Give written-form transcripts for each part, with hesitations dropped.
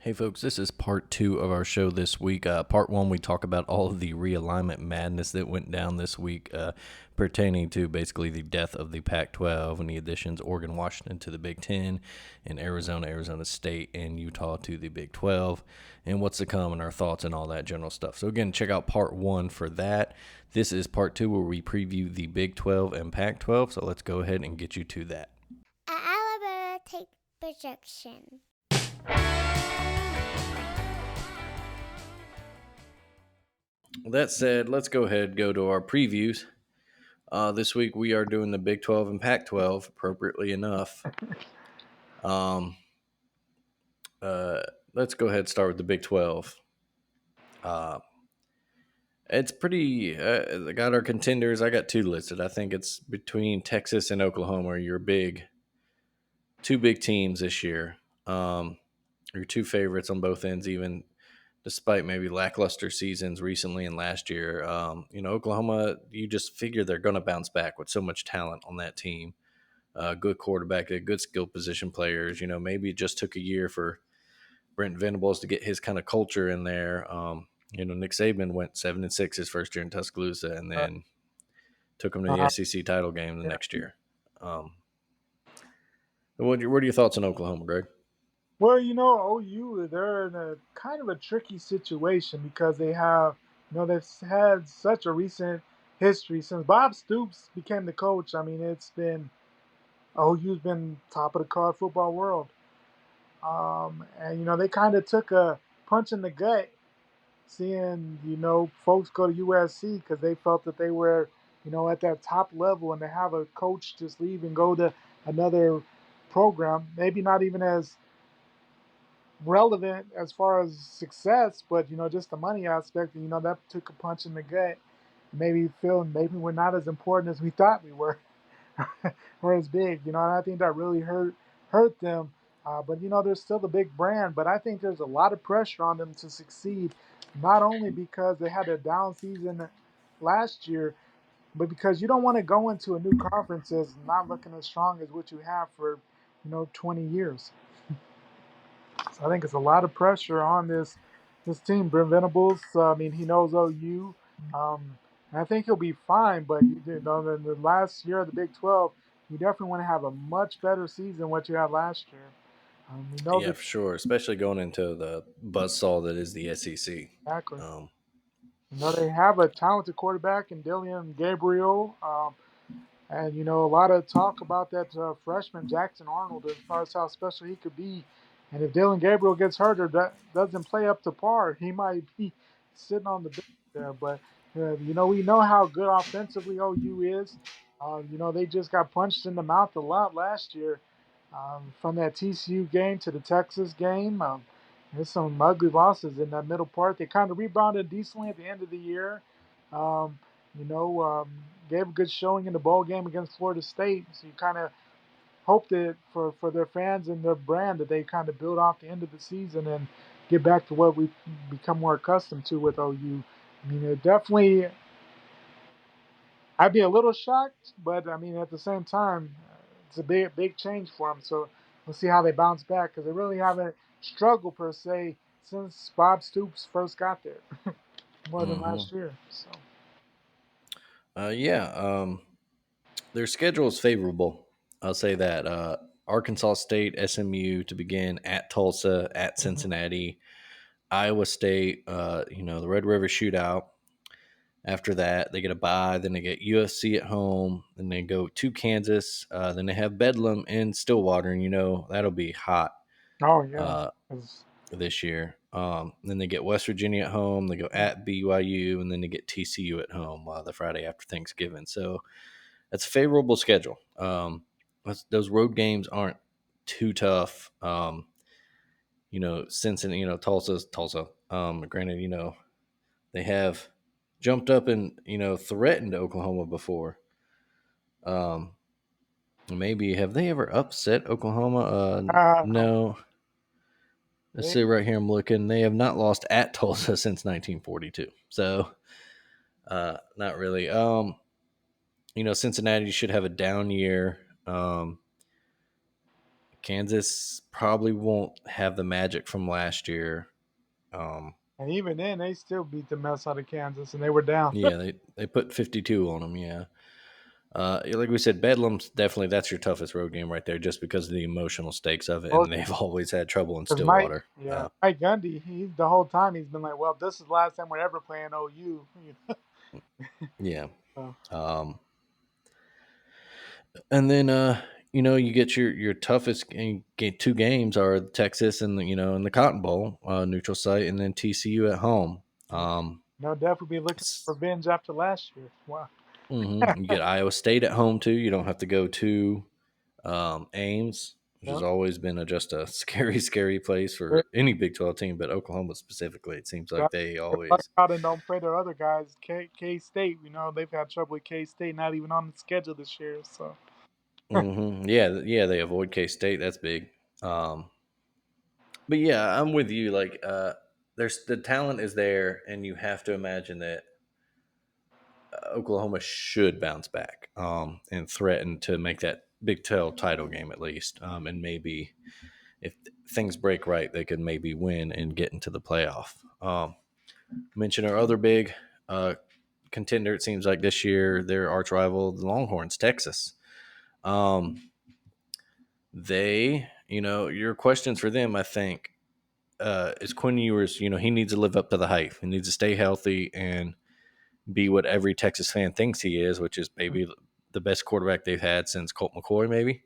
Hey folks, this is part two of our show this week. Part one, we talk about all of the realignment madness that went down this week, pertaining to basically the death of the Pac-12 and the additions Oregon, Washington to the Big Ten, and Arizona, Arizona State, and Utah to the Big 12, and what's to come and our thoughts and all that general stuff. So again, check out part one for that. This is part two where we preview the Big 12 and Pac-12. So let's go ahead and get you to that. Alabama take projection. That said, let's go ahead and go to our previews. This week we are doing the Big 12 and Pac 12, appropriately enough. Let's go ahead and start with the Big 12. It's pretty. I got our contenders. I got two listed. I think it's between Texas and Oklahoma are your two big teams this year. Your two favorites on both ends, even despite maybe lackluster seasons recently and last year. Oklahoma, you just figure they're going to bounce back with so much talent on that team. Good quarterback, good skill position players. Maybe it just took a year for Brent Venables to get his kind of culture in there. Nick Saban went 7-6 his first year in Tuscaloosa, and then took him to the SEC title game the next year. What are your thoughts on Oklahoma, Greg? Well, OU, they're in a kind of a tricky situation because they've had such a recent history since Bob Stoops became the coach. I mean, OU's been top of the college football world. And they kind of took a punch in the gut seeing, folks go to USC because they felt that they were, at that top level, and to have a coach just leave and go to another program, maybe not even as relevant as far as success, but just the money aspect, that took a punch in the gut. Maybe feeling maybe we're not as important as we thought we were, or as big, and I think that really hurt them. But they're still the big brand. But I think there's a lot of pressure on them to succeed, not only because they had a down season last year, but because you don't want to go into a new conference as not looking as strong as what you have for 20 years. So I think it's a lot of pressure on this team. Brent Venables, I mean, he knows OU. And I think he'll be fine. But in the last year of the Big 12, you definitely want to have a much better season than what you had last year. We know Yeah, that for sure, especially going into the buzzsaw that is the SEC. exactly. Um, They have a talented quarterback in Dylan Gabriel. And a lot of talk about that freshman Jackson Arnold as far as how special he could be. And if Dylan Gabriel gets hurt or doesn't play up to par, he might be sitting on the bench there. But we know how good offensively OU is. They just got punched in the mouth a lot last year, from that TCU game to the Texas game. There's some ugly losses in that middle part. They kind of rebounded decently at the end of the year. Um, you know, um, Gave a good showing in the bowl game against Florida State. So you kind of hope that for their fans and their brand that they kind of build off the end of the season and get back to what we've become more accustomed to with OU. I mean, it definitely, I'd be a little shocked, but I mean, at the same time, it's a big change for them. So we'll see how they bounce back because they really haven't struggled per se since Bob Stoops first got there, more than mhm. last year. So. Yeah, their schedule is favorable. I'll say that. Arkansas State, SMU to begin, at Tulsa, at Mhm. Cincinnati, Iowa State, the Red River Shootout. After that, they get a bye. Then they get USC at home. Then they go to Kansas. Then they have Bedlam in Stillwater, and that'll be hot Oh yeah. uh, 'Cause this year. Then they get West Virginia at home. They go at BYU, and then they get TCU at home the Friday after Thanksgiving. So that's a favorable schedule. Those road games aren't too tough. Cincinnati, Tulsa's Tulsa. Granted, they have jumped up and threatened Oklahoma before. Um, Maybe have they ever upset Oklahoma? No, No. Let's they, see right here. I'm looking. They have not lost at Tulsa since 1942. So, not really. Cincinnati should have a down year. Kansas probably won't have the magic from last year. Um, And even then, they still beat the mess out of Kansas, and they were down. yeah, they put 52 on them. Yeah. Like we said, Bedlam's definitely that's your toughest road game right there, just because of the emotional stakes of it, and they've always had trouble in Because Mike, Stillwater. yeah, Mike Gundy, he the whole time he's been like, well, this is the last time we're ever playing OU. Yeah. So, Um, and then you get your toughest get two games are Texas and in the Cotton Bowl, neutral site, and then TCU at home. yeah. Um, They'll definitely be looking for revenge after last year. Wow. You get Iowa State at home too. You don't have to go to Ames, which has Yep. always been just a scary, scary place for any Big 12 team, but Oklahoma specifically, it seems like Got they luck always. out and don't play their other guys. K State, they've had trouble with K State, not even on the schedule this year. So, Yeah, yeah, they avoid K State. That's big. Um, but yeah, I'm with you. Like, there's the talent is there, and you have to imagine that Oklahoma should bounce back and threaten to make that Big 12 title game at least, and maybe if things break right, they could maybe win and get into the playoff. Mention our other big uh, contender. It seems like this year their arch rival, the Longhorns, Texas. Um, your questions for them, I think, is Quinn Ewers. He needs to live up to the hype. He needs to stay healthy and be what every Texas fan thinks he is, which is maybe the best quarterback they've had since Colt McCoy, maybe.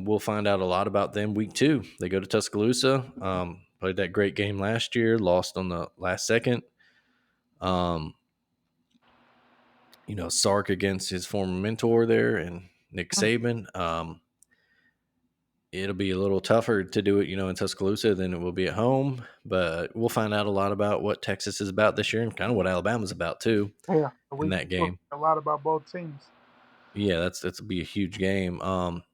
We'll find out a lot about them week 2. They go to Tuscaloosa. Played that great game last year, lost on the last second. Um, Sark against his former mentor there and Nick Saban. It'll be a little tougher to do it, in Tuscaloosa than it will be at home. But we'll find out a lot about what Texas is about this year and kind of what Alabama's about too yeah, in we that talk game. a lot about both teams. Yeah, that's be a huge game.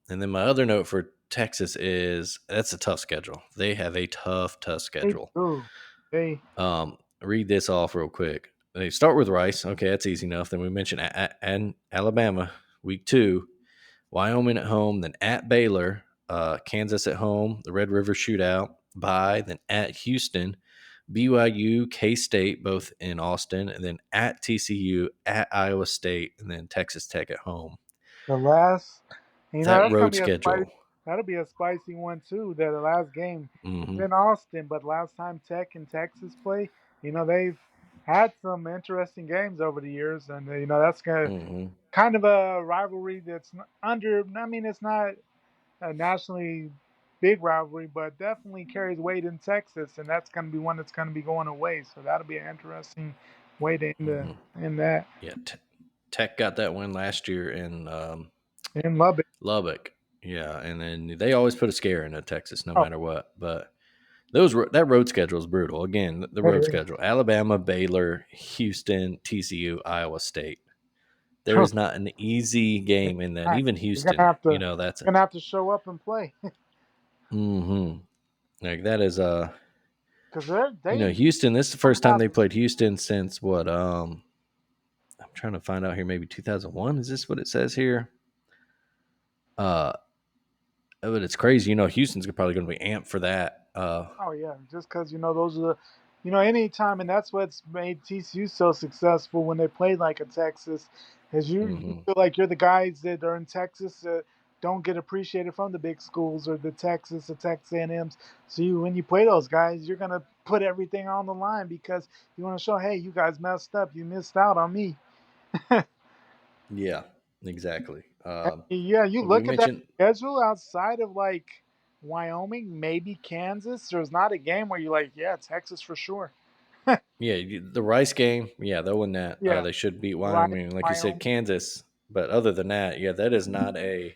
And then my other note for Texas is that's a tough schedule. They have a tough They schedule. do. They, Read this off real quick. They start with Rice. Okay, that's easy enough. Then we mentioned and Alabama week 2, Wyoming at home, then at Baylor, Kansas at home, the Red River Shootout, bye, then at Houston, BYU, K State, both in Austin, and then at TCU, at Iowa State, and then Texas Tech at home. the last, That that's gonna road be a spicy. schedule. That'll be a spicy one too. That the last game is Hmm. in Austin, but last time Tech and Texas play, they've had some interesting games over the years, and that's gonna Hmm. kind of a rivalry that's under. I mean, it's not a nationally big rivalry, but definitely carries weight in Texas, and that's going to be one that's going to be going away. So that'll be an interesting way to Hmm. end that Yeah, Tech got that win last year in in Lubbock. Lubbock. Yeah, and then they always put a scare into Texas, no Oh, matter what. But that road schedule is brutal. Again, the road schedule: Alabama, Baylor, Houston, TCU, Iowa State. There is not an easy game in that. Even you're gonna Houston, have to that's you're gonna have to show up and play mm-hmm. Like that is because they Houston. This is the coming first time out. they played Houston since what? I'm trying to find out here. Maybe 2001. Is this what it says here? Uh, but it's crazy. Houston's probably going to be amped for that. Oh yeah, just because those are the, any time, and that's what's made TCU so successful when they play like a Texas, is you Mm-hmm. feel like you're the guys that are in Texas that don't get appreciated from the big schools or the Texas A&Ms. So when you play those guys, you're gonna put everything on the line because you want to show, hey, you guys messed up, you missed out on me. Yeah, exactly. Yeah, you We look at that mentioned, schedule outside of like Wyoming, maybe Kansas. There's not a game where you're like, yeah, Texas for sure. yeah, the Rice game. Yeah, they'll win that. Yeah, They should beat right, Wyoming, like you said, Wyoming. Kansas. But other than that, yeah, that is not a.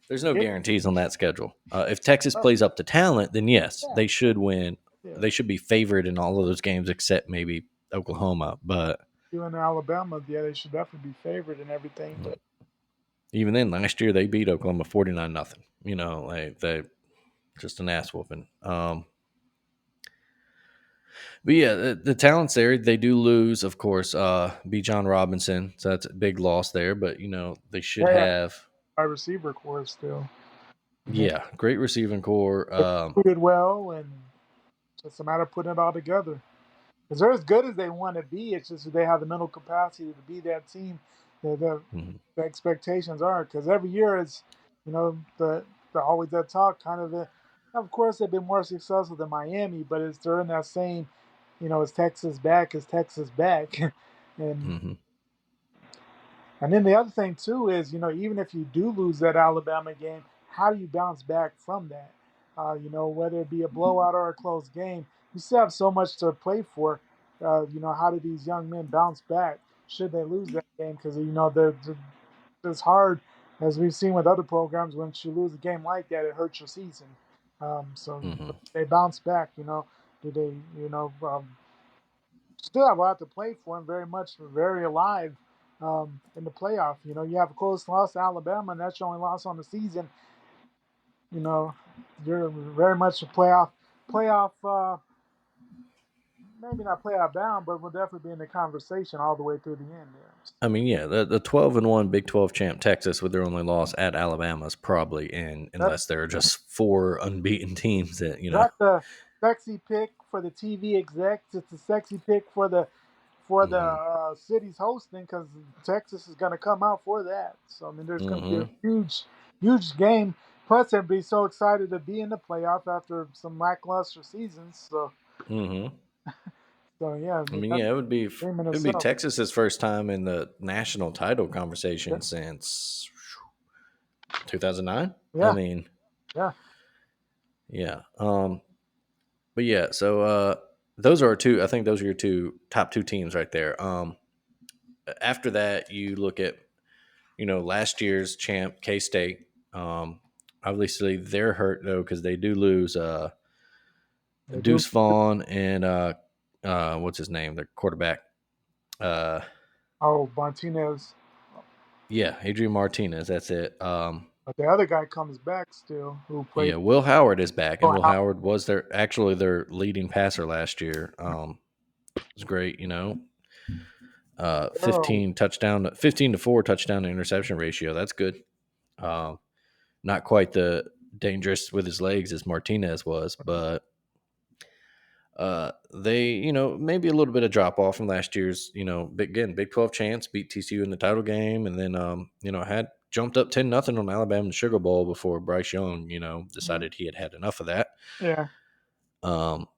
There's no Yeah, guarantees on that schedule. If Texas oh, plays up to talent, then yes, yeah, they should win. yeah. They should be favored in all of those games except maybe Oklahoma. But You and Alabama, yeah, they should definitely be favored and everything. But even then, last year they beat Oklahoma 49-0. Like they just an ass whooping. But yeah, the talent's there. They do lose, of course. B. John Robinson, so that's a big loss there. But they should Yeah, have, wide receiver core still. And yeah, great receiving core. they recruited well, and just a matter of putting it all together. Because they're as good as they want to be. It's just that they have the mental capacity to be that team that Mhm, the expectations are. Because every year is, the always that talk kind of. Of course, they've been more successful than Miami, but it's during that same, is Texas back? Is Texas back? and mhm, And then the other thing too is, even if you do lose that Alabama game, how do you bounce back from that? Whether it be a blowout or a close game, you still have so much to play for. How do these young men bounce back should they lose that game? Because it's hard, as we've seen with other programs. Once you lose a game like that, it hurts your season. So mhm. they bounce back. Do they? Still have a lot to play for and very much very alive in the playoff. You have a close loss to Alabama, and that's your only loss on the season. You know, you're very much a playoff, maybe not playoff bound, but will definitely be in the conversation all the way through the end there. I mean, yeah, the 12-1 Big 12 champ Texas with their only loss at Alabama is probably in, That, unless there are just four unbeaten teams that. that's a sexy pick for the TV execs. It's a sexy pick for the Hmm. cities hosting because Texas is going to come out for that. So I mean, there's going to be a Hmm. huge game. Plus, they'd be so excited to be in the playoff after some lackluster seasons. Hmm. So yeah, I I mean, mean, that's yeah, a game in it would be itself. Texas's first time in the national title Yeah, conversation since 2009. I yeah, mean, yeah. yeah. But yeah, so those are two. I think those are your top two teams right there. After that, you look at last year's champ K State. Obviously, they're hurt though because they do lose They do. Deuce Vaughn and what's his name, the quarterback. Uh, Oh, Martinez, yeah, Adrian Martinez. That's it. but the other guy comes back still, who played. Yeah, Will Howard is back, and Oh, Will Howard was their leading passer last year. It was great. 15 to 4 touchdown to interception ratio. That's good. Um, Not quite the dangerous with his legs as Martinez was, but they, maybe a little bit of drop off from last year's, Big 12 chance, beat TCU in the title game, and then, had jumped up 10-0 on Alabama in the Sugar Bowl before Bryce Young, decided he had had enough of that. yeah. Um,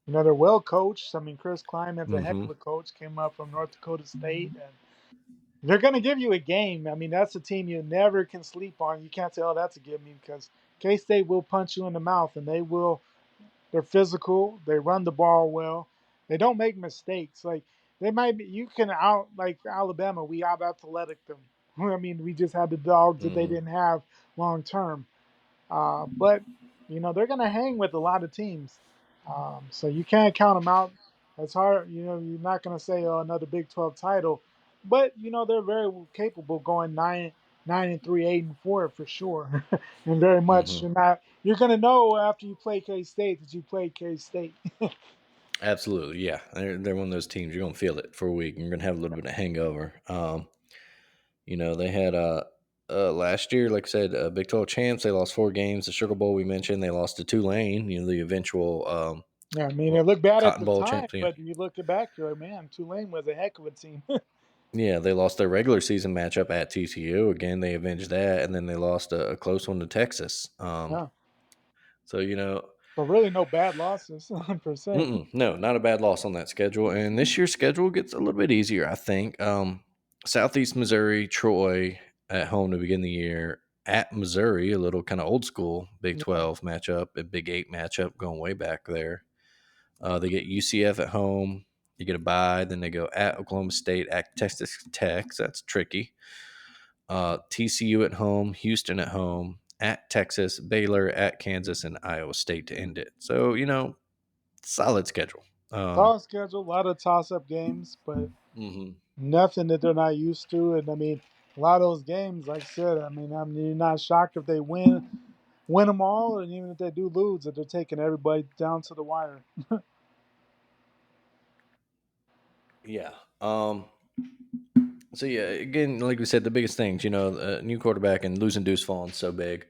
They're well coached. I mean, Chris Klieman's a heck hmm of a coach. Came up from North Dakota State, and they're going to give you a game. I mean, that's a team you never can sleep on. You can't say, "Oh, that's a give me," because K State will punch you in the mouth, and they will. They're physical. They run the ball well. They don't make mistakes. Like they might be. You can out like Alabama. We out athletic them. I mean, we just had the dogs that they hmm didn't have long term. But they're going to hang with a lot of teams, so you can't count them out. It's hard. You're not going to say, "Oh, another Big 12 title," but they're very capable going 9-3, 8-4 for sure, and very much hmm You're going to know after you play K State that you played K State. Absolutely, yeah. They're one of those teams you're gonna feel it for a week. And you're gonna have a little bit of hangover. They had last year, like I said, Big 12 champs. They lost 4 games. The Sugar Bowl we mentioned, they lost to Tulane. The eventual Yeah, I mean, well, it looked bad at Cotton the Bowl time, champs. Yeah, but you look back, you're like, man, Tulane was a heck of a team. yeah. They lost their regular season matchup at TCU. Again, they avenged that, and then they lost a close one to Texas. Yeah, So so really no bad losses per se. no, not a bad loss on that schedule. And this year's schedule gets a little bit easier, I think. Southeast Missouri, Troy at home to begin the year. At Missouri, a little kind of old school Big Yeah. 12 matchup, a Big 8 matchup going way back there. They get UCF at home. You get a bye. Then they go at Oklahoma State, at Texas Tech. So that's tricky. TCU at home, Houston at home, at Texas, Baylor, at Kansas, and Iowa State to end it. So, solid schedule. Solid schedule, a lot of toss-up games, but Mhm, nothing that they're not used to. And I mean, a lot of those games, like I said, you're not shocked if they win them all, and even if they do lose, that they're taking everybody down to the wire. Yeah. So yeah, again, like we said, the biggest things, new quarterback and losing Deuce Vaughn so big.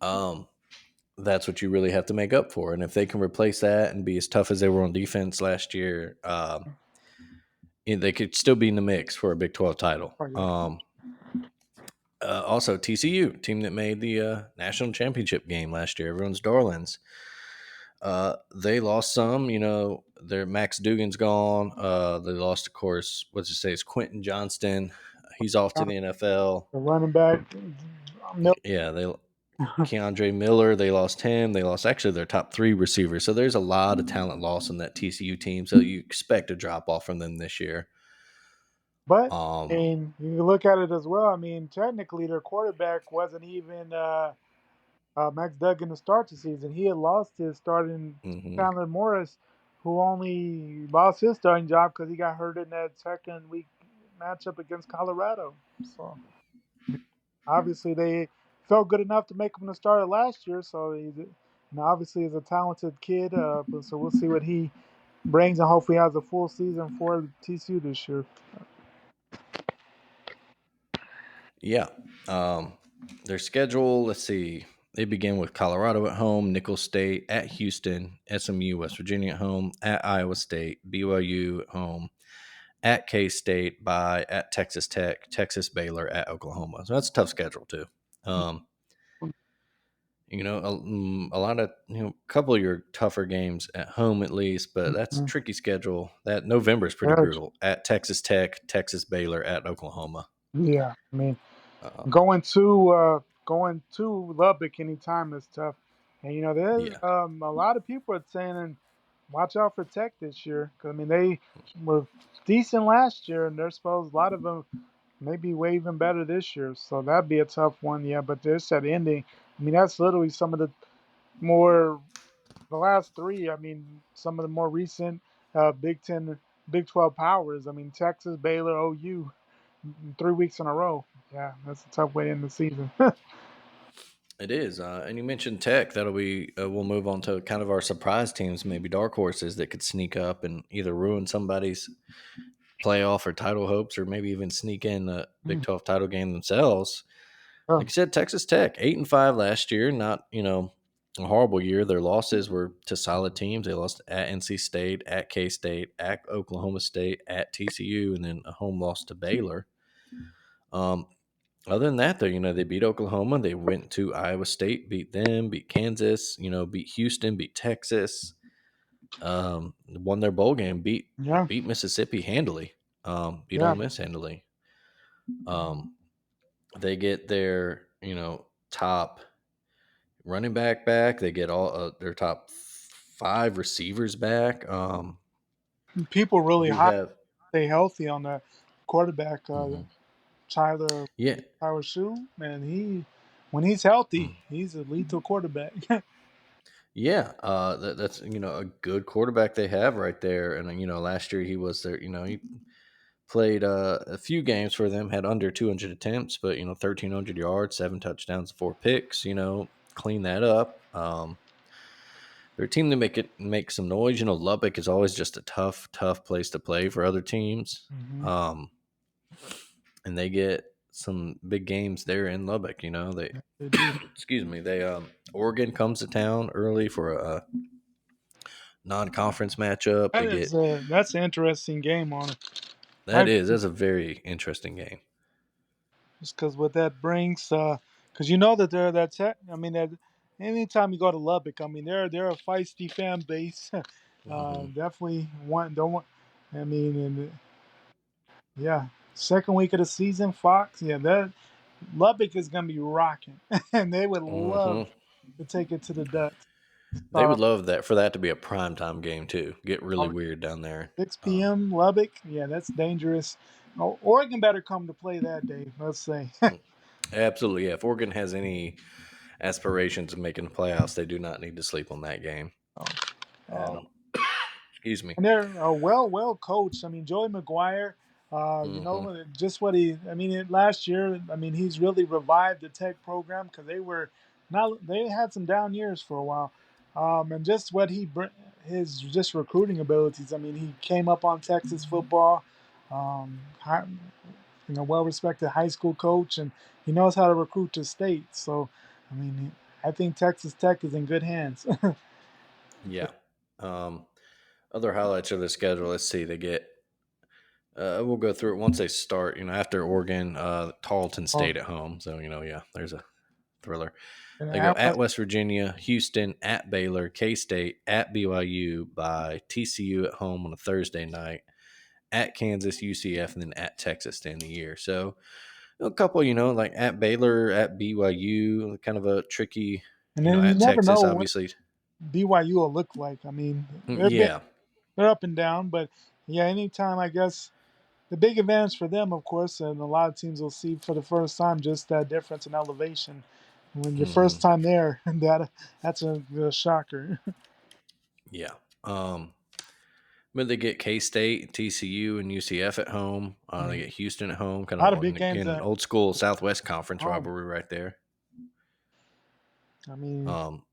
Um, that's what you really have to make up for. And if they can replace that and be as tough as they were on defense last year, they could still be in the mix for a Big 12 title. Oh yeah. Also, TCU, team that made the national championship game last year, everyone's darlings. They lost some, their Max Dugan's gone. They lost, of course, what's it say? It's Quentin Johnston. He's off to the NFL. The running back, Mil- Yeah, they Keandre Miller, they lost him. They lost actually their top three receivers. So there's a lot of talent lost in that TCU team. So you expect a drop off from them this year. but I Um, mean, you can look at it as well. I mean, technically, their quarterback wasn't even Max Duggan to start the season. He had lost his starting mhm. Chandler Morris, who only lost his starting job because he got hurt in that second week matchup against Colorado. So obviously they felt good enough to make him the starter last year. So obviously he's a talented kid. So we'll see what he brings, and hopefully has a full season for TCU this year. Yeah. Um, their schedule, let's see. They begin with Colorado at home, Nicholls State at Houston, SMU, West Virginia at home, at Iowa State, BYU at home, at K State, at Texas Tech, Texas Baylor, at Oklahoma. So that's a tough schedule too. Um, a lot of a couple of your tougher games at home at least, but that's a Mhm. tricky schedule. That November is pretty Yeah, brutal. At Texas Tech, Texas Baylor, at Oklahoma. yeah. I mean, Um, going to Lubbock anytime is tough. And there's yeah, a lot of people are saying, watch out for Tech this year. 'Cause, I mean, they were decent last year, and they're supposed a lot of them maybe way even better this year. So that'd be a tough one. Yeah, but there's that ending. I mean, that's literally some of the more the last three. I mean, some of the more recent Big Ten, Big 12 powers. I mean, Texas, Baylor, OU, 3 weeks in a row. Yeah, that's a tough way to end the season. it is. And you mentioned Tech. That'll be. We'll move on to kind of our surprise teams, maybe dark horses that could sneak up and either ruin somebody's playoff or title hopes, or maybe even sneak in the Big 12 title game themselves. Oh, Like you said, Texas Tech 8-5 last year. Not a horrible year. Their losses were to solid teams. They lost at NC State, at K State, at Oklahoma State, at TCU, and then a home loss to Baylor. Um, Other than that, though, they beat Oklahoma. They went to Iowa State, beat them, beat Kansas. Beat Houston, beat Texas. Won their bowl game, yeah, beat Mississippi handily. Beat Ole yeah. Miss handily. Um, they get their top running back. They get all their top five receivers back. People really Do hot have stay healthy on the quarterback, mhm. Tyler Yeah, Tyler Shoe. Man, when he's healthy, mm. he's a lethal quarterback. Yeah. That's a good quarterback they have right there. And last year he was there. He played a few games for them, had under 200 attempts, but 1,300 yards, 7 touchdowns, 4 picks. Clean that up. They're a team to make some noise. Lubbock is always just a tough place to play for other teams. Hmm. Um, and they get some big games there in Lubbock. They They do. excuse me. They Oregon comes to town early for a non-conference matchup. That They is get that's an interesting game on it. I that's a very interesting game. just because what that brings, because that they're I mean that anytime you go to Lubbock, I mean they're a feisty fan base. Hmm. Definitely want don't want. I mean, and yeah, second week of the season, Fox. Yeah, that Lubbock is gonna be rocking, and they would love Hmm. to take it to the Ducks. They Uh, would love that for that to be a primetime game too. Get really oh, weird down there. 6 p.m. Lubbock. Yeah, that's dangerous. Oh, Oregon better come to play that day. Let's say. Absolutely, yeah. If Oregon has any aspirations of making the playoffs, they do not need to sleep on that game. And Um, excuse me. And they're well coached. I mean, Joey McGuire, Hmm. just what he. I mean, last year, I mean, he's really revived the Tech program because they had some down years for a while, and just what his just recruiting abilities. I mean, he came up on Texas football, high, well respected high school coach, and he knows how to recruit to state. So, I mean, I think Texas Tech is in good hands. Yeah. Um, Other highlights of the schedule. Let's see. They get. We'll go through it once they start. After Oregon, Tarleton Oh, State at home. So yeah, there's a thriller. and They go at West Virginia, Houston, at Baylor, K State, at BYU, by TCU at home on a Thursday night, at Kansas, UCF, and then at Texas to end the year. So a couple, like at Baylor, at BYU, kind of a tricky, and then you at never Texas, know what obviously. BYU will look like. I mean, Yeah. they're up and down, but yeah, anytime I guess the big advantage for them, of course, and a lot of teams will see for the first time just that difference in elevation. When your Hmm. first time there, that's a shocker. Yeah. Um, but they get K State, TCU, and UCF at home. They Yeah. get Houston at home. A lot of big games Again, an at old school Southwest Conference home. rivalry right there. I mean, Um,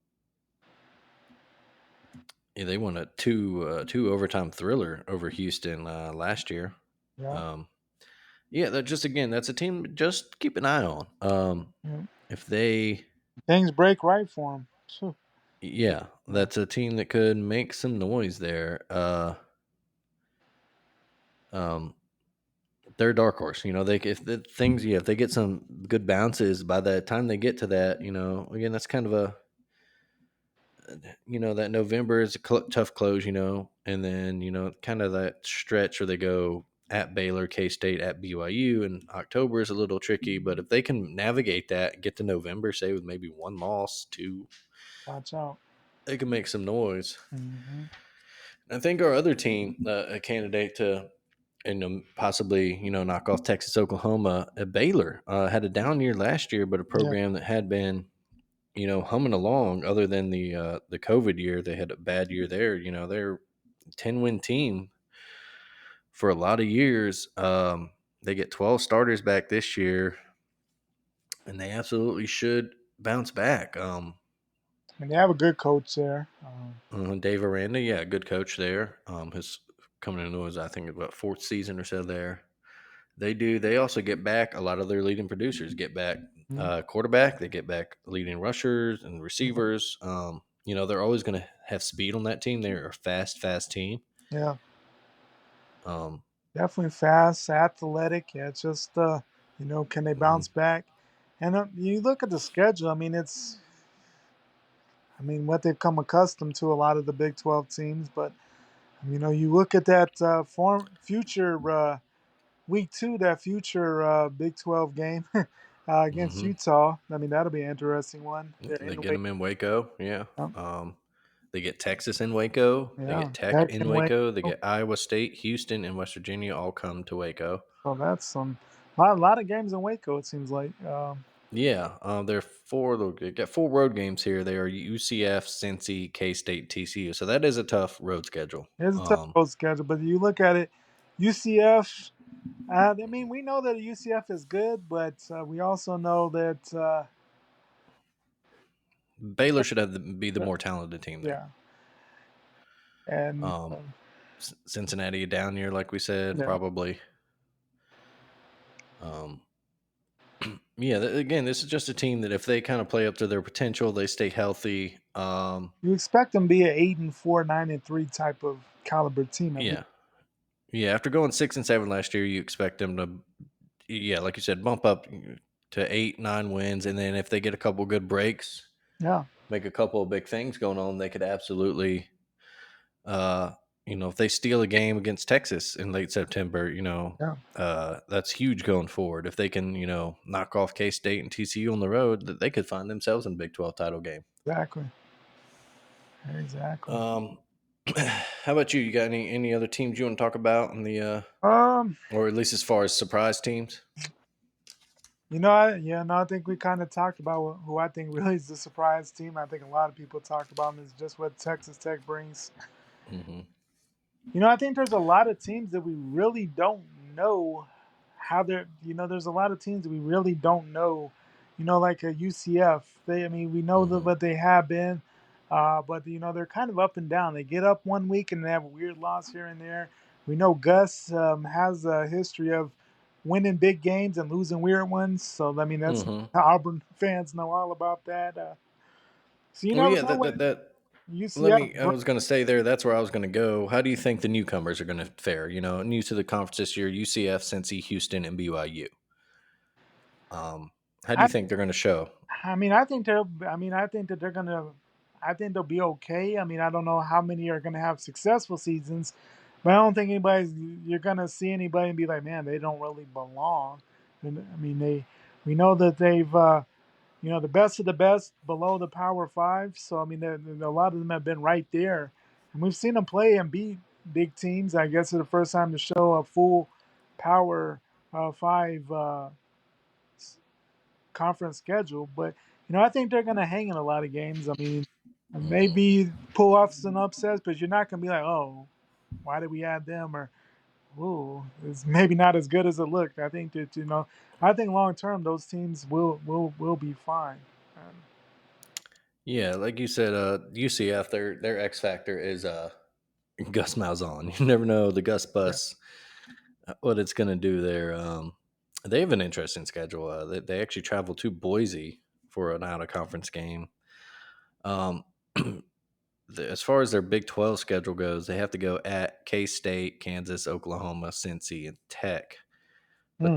yeah, they won a two overtime thriller over Houston last year. yeah, Um, yeah, that just again, that's a team to just keep an eye on. yeah. If they, Things break right for them. yeah, Yeah, that's a team that could make some noise there. Um, they're a dark horse. They if the things, yeah, if they get some good bounces by the time they get to that, again, that's kind of a, that November is a tough close, and then kind of that stretch where they go at Baylor, K State, at BYU, and October is a little tricky. But if they can navigate that, get to November, say with maybe one loss, two, watch out. they can make some noise. Hmm. I think our other team, a candidate to possibly knock off Texas, Oklahoma, Baylor had a down year last year, but a Yeah, program that had been humming along. Other than the COVID year, they had a bad year there. They're 10-win team for a lot of years. They get 12 starters back this year, and they absolutely should bounce back. and they have a good coach there. Dave Aranda, yeah, good coach there. His coming into his, I think, about fourth season or so there. They do. They also get back a lot of their leading producers. Get back Mhm. quarterback. They get back leading rushers and receivers. They're always going to have speed on that team. They're a fast team. Yeah, Um, definitely fast, athletic. Yeah, it's just can they mhm, bounce back? And you look at the schedule. I mean what they've come accustomed to a lot of the Big 12 teams, but you look at that future week two, that future Big 12 game against mhm. Utah. I mean that'll be an interesting one. They're They in get Wake. them in Waco. Yeah. Yeah, They get Texas in Waco. They yeah, get Tech Tech in in Waco. They Waco. get Iowa State, Houston, and West Virginia all come to Waco. So that's some lot of games in Waco. It seems like. Yeah, they're four. They got four road games here. They are UCF, Cincy, K State, TCU. So that is a tough road schedule. It's a tough road schedule, but you look at it, UCF. I mean, we know that UCF is good, but we also know that Baylor should be the more talented team there. yeah, and Um, Cincinnati a down year, like we said, yeah, probably. Um, yeah, again, this is just a team that if they kind of play up to their potential, they stay healthy. you expect them to be an 8-4, 9-3 type of caliber team at least. Yeah, yeah. After going 6-7 last year, you expect them to, yeah, like you said, bump up to 8-9 wins, and then if they get a couple good breaks, Yeah, make a couple of big things going on, they could absolutely, uh, if they steal a game against Texas in late September, yeah, that's huge going forward. If they can, knock off K State and TCU on the road, that they could find themselves in a Big 12 title game. exactly, exactly. Um, how about you? You got any other teams you want to talk about in the, Um, or at least as far as surprise teams? I think we kind of talked about who I think really is the surprise team. I think a lot of people talked about them is just what Texas Tech brings. Hmm. I think there's a lot of teams that we really don't know how they're. There's a lot of teams that we really don't know. Like a UCF. I mean, we know Hmm. what they have been. But they're kind of up and down. They get up one week and they have a weird loss here and there. We know Gus has a history of winning big games and losing weird ones. So I mean, that's Mm-hmm. Auburn fans know all about that. So you Well, never yeah, know what that UCF. I was going to say there, that's where I was going to go. How do you think the newcomers are going to fare? New to the conference this year, UCF, Cincy, Houston, and BYU. Um, how do I, you think they're going to show? I mean, I think they're. I mean, I think that they're gonna. I think they'll be okay. I mean, I don't know how many are gonna have successful seasons, but I don't think anybody's. You're gonna see anybody and be like, man, they don't really belong. And I mean, they. We know that they've. The best of the best below the Power Five. So I mean, a lot of them have been right there, and we've seen them play and beat big teams. I guess it's the first time to show a full Power Five conference schedule. But I think they're going to hang in a lot of games. I mean, Mm-hmm. maybe pull off some upsets, but you're not going to be like, oh, why did we add them? Or ooh, it's maybe not as good as it looked. I think that I think long term those teams will be fine. Um, Yeah, like you said, UCF, their X factor is Gus Malzahn. You never know the Gus yeah. bus, what it's going to do there. They have an interesting schedule. They actually travel to Boise for an out of conference game. Um, as far as their Big 12 schedule goes, they have to go at K State, Kansas, Oklahoma, Cincy, and Tech. But Hmm,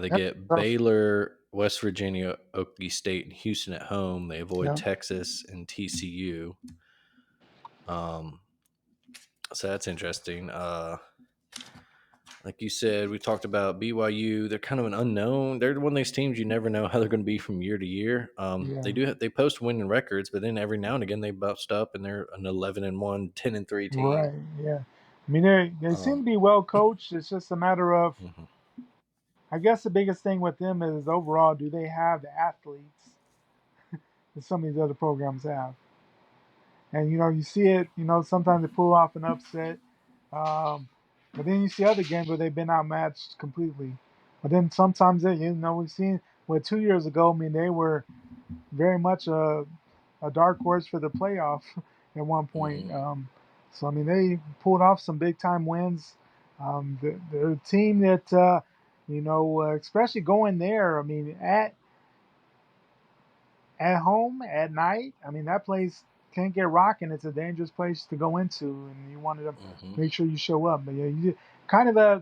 they that's get tough. Baylor, West Virginia, Oklahoma State, and Houston at home. They avoid Yeah. Texas and TCU. Um, so that's interesting. Like you said, we talked about BYU. They're kind of an unknown. They're one of these teams you never know how they're going to be from year to year. Yeah. They post winning records, but then every now and again they bust up and they're an 11-1, 10-3 team. Right. Yeah. I mean, they seem Um, to be well coached. It's just a matter of, mhm, I guess, the biggest thing with them is overall, do they have the athletes that some of these other programs have? And you see it. Sometimes they pull off an upset, um, but then you see other games where they've been outmatched completely. But then sometimes we've seen 2 years ago. I mean, they were very much a dark horse for the playoff at one point. mhm, So I mean, they pulled off some big time wins. They're a team that especially going there. I mean, at home at night, I mean that place can't get rocking. It's a dangerous place to go into, and you wanted to mhm. make sure you show up. But yeah,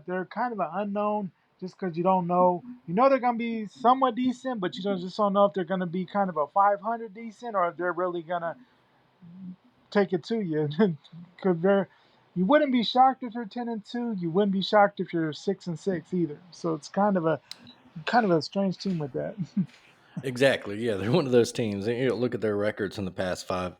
they're kind of an unknown just because you don't know. You know they're gonna be somewhat decent, but you just don't know if they're gonna be kind of a 500 decent or if they're really gonna take it to you. Because they're you wouldn't be shocked if you're 10-2. You wouldn't be shocked if you're 6-6 either. So it's kind of a strange team with that. Exactly. Yeah, they're one of those teams. Look at their records in the past 5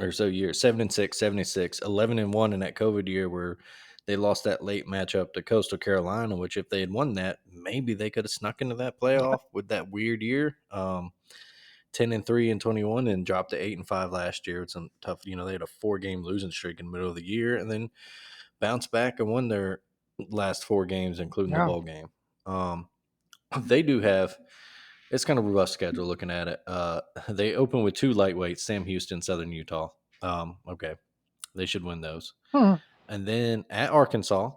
or so years: 7-6, 76, 11-1 in that COVID year where they lost that late matchup to Coastal Carolina. Which, if they had won that, maybe they could have snuck into that playoff with that weird year. 10-3 and 21, and dropped to 8-5 last year. It's some tough. They had a 4-game losing streak in the middle of the year, and then bounced back and won their last 4 games, including the Yeah. bowl game. Um, they do have it's kind of a rough schedule looking at it. They open with 2 lightweights, Sam Houston, Southern Utah. Okay, they should win those. Hmm. And then at Arkansas,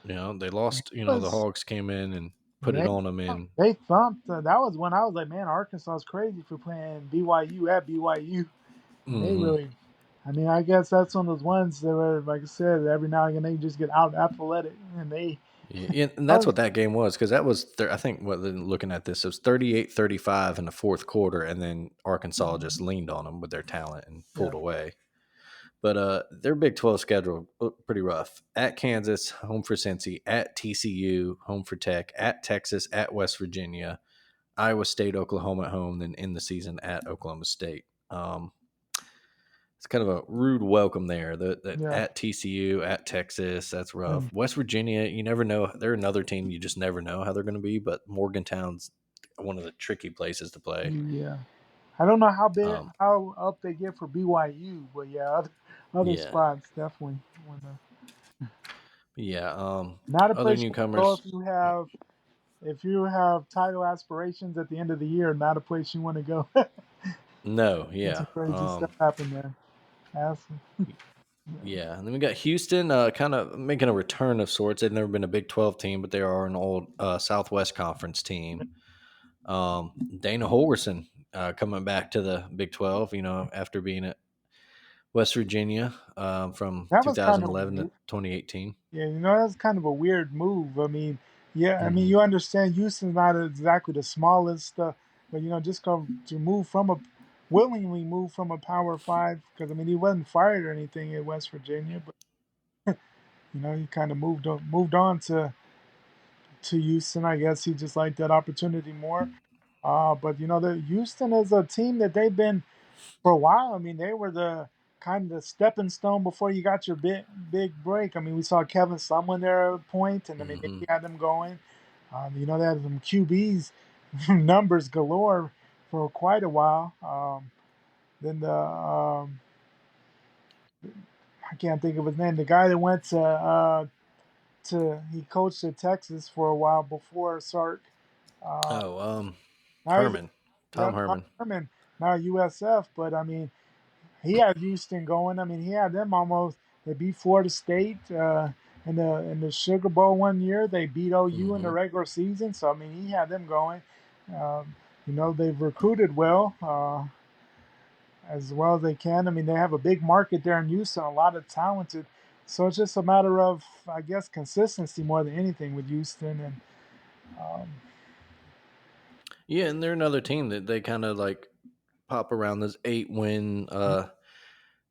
they lost. The Was Hogs came in and put it They on them. And they thumped. That was when I was like, man, Arkansas is crazy for playing BYU at BYU, and they mhm. really. I mean, I guess that's one of those ones that were, like I said, every now and again they just get out athletic, and they. Yeah, and that's Oh, what that game was, because that was I think looking at this, it was 38-35 in the fourth quarter, and then Arkansas just leaned on them with their talent and yeah. pulled away. But their Big 12 schedule looked pretty rough. At Kansas, home for Cincy. At TCU, home for Tech. At Texas, at West Virginia. Iowa State, Oklahoma at home. Then in the season at Oklahoma State. It's kind of a rude welcome there. The Yeah. at TCU, at Texas, that's And rough. West Virginia, you never know. They're another team you just never know how they're going to be. But Morgantown's one of the tricky places to play. yeah. I don't know Um, how up they get for BYU, but yeah, other yeah, spots definitely. yeah. Not a Other place you want to go newcomers. if you have title aspirations at the end of the year. Not a place you want to go. No, Yeah, yeah. some crazy stuff happened there. That's, Yeah, and then we got Houston, kind of making a return of sorts. They've never been a Big 12 team, but they are an old Southwest Conference team. Dana Holgerson coming back to the Big 12, after being at West Virginia from that was kind of 2011 to 2018. yeah, that's kind of a weird move. I mean, yeah, I mean Hmm. you understand Houston's not exactly the smallest, but just come to move from a willingly move from a Power Five because I mean he wasn't fired or anything at West Virginia, but he kind of moved on to Houston. I guess he just liked that opportunity more. But the Houston is a team that they've been for a while. I mean, they were the kind of the stepping stone before you got your big break. I mean, we saw Kevin Sumlin there at a point, and I mean, Hmm. he had them going. They had some QBs numbers galore for quite a while. Then I can't think of his name. The guy that went to he coached at Texas for a while before Sark. Uh, Oh, now he's Herman, yeah, Tom Tom Herman. Herman, now USF, but I mean he had Houston going. I mean, he had them almost. They beat Florida State in the Sugar Bowl one year. They beat OU in the Hmm. regular season. So I mean, he had them going. They've recruited as well as they can. I mean, they have a big market there in Houston, a lot of talented. So it's just a matter of, I guess, consistency more than anything with Houston. And um, Yeah, and they're another team that they kind of like pop around this 8 win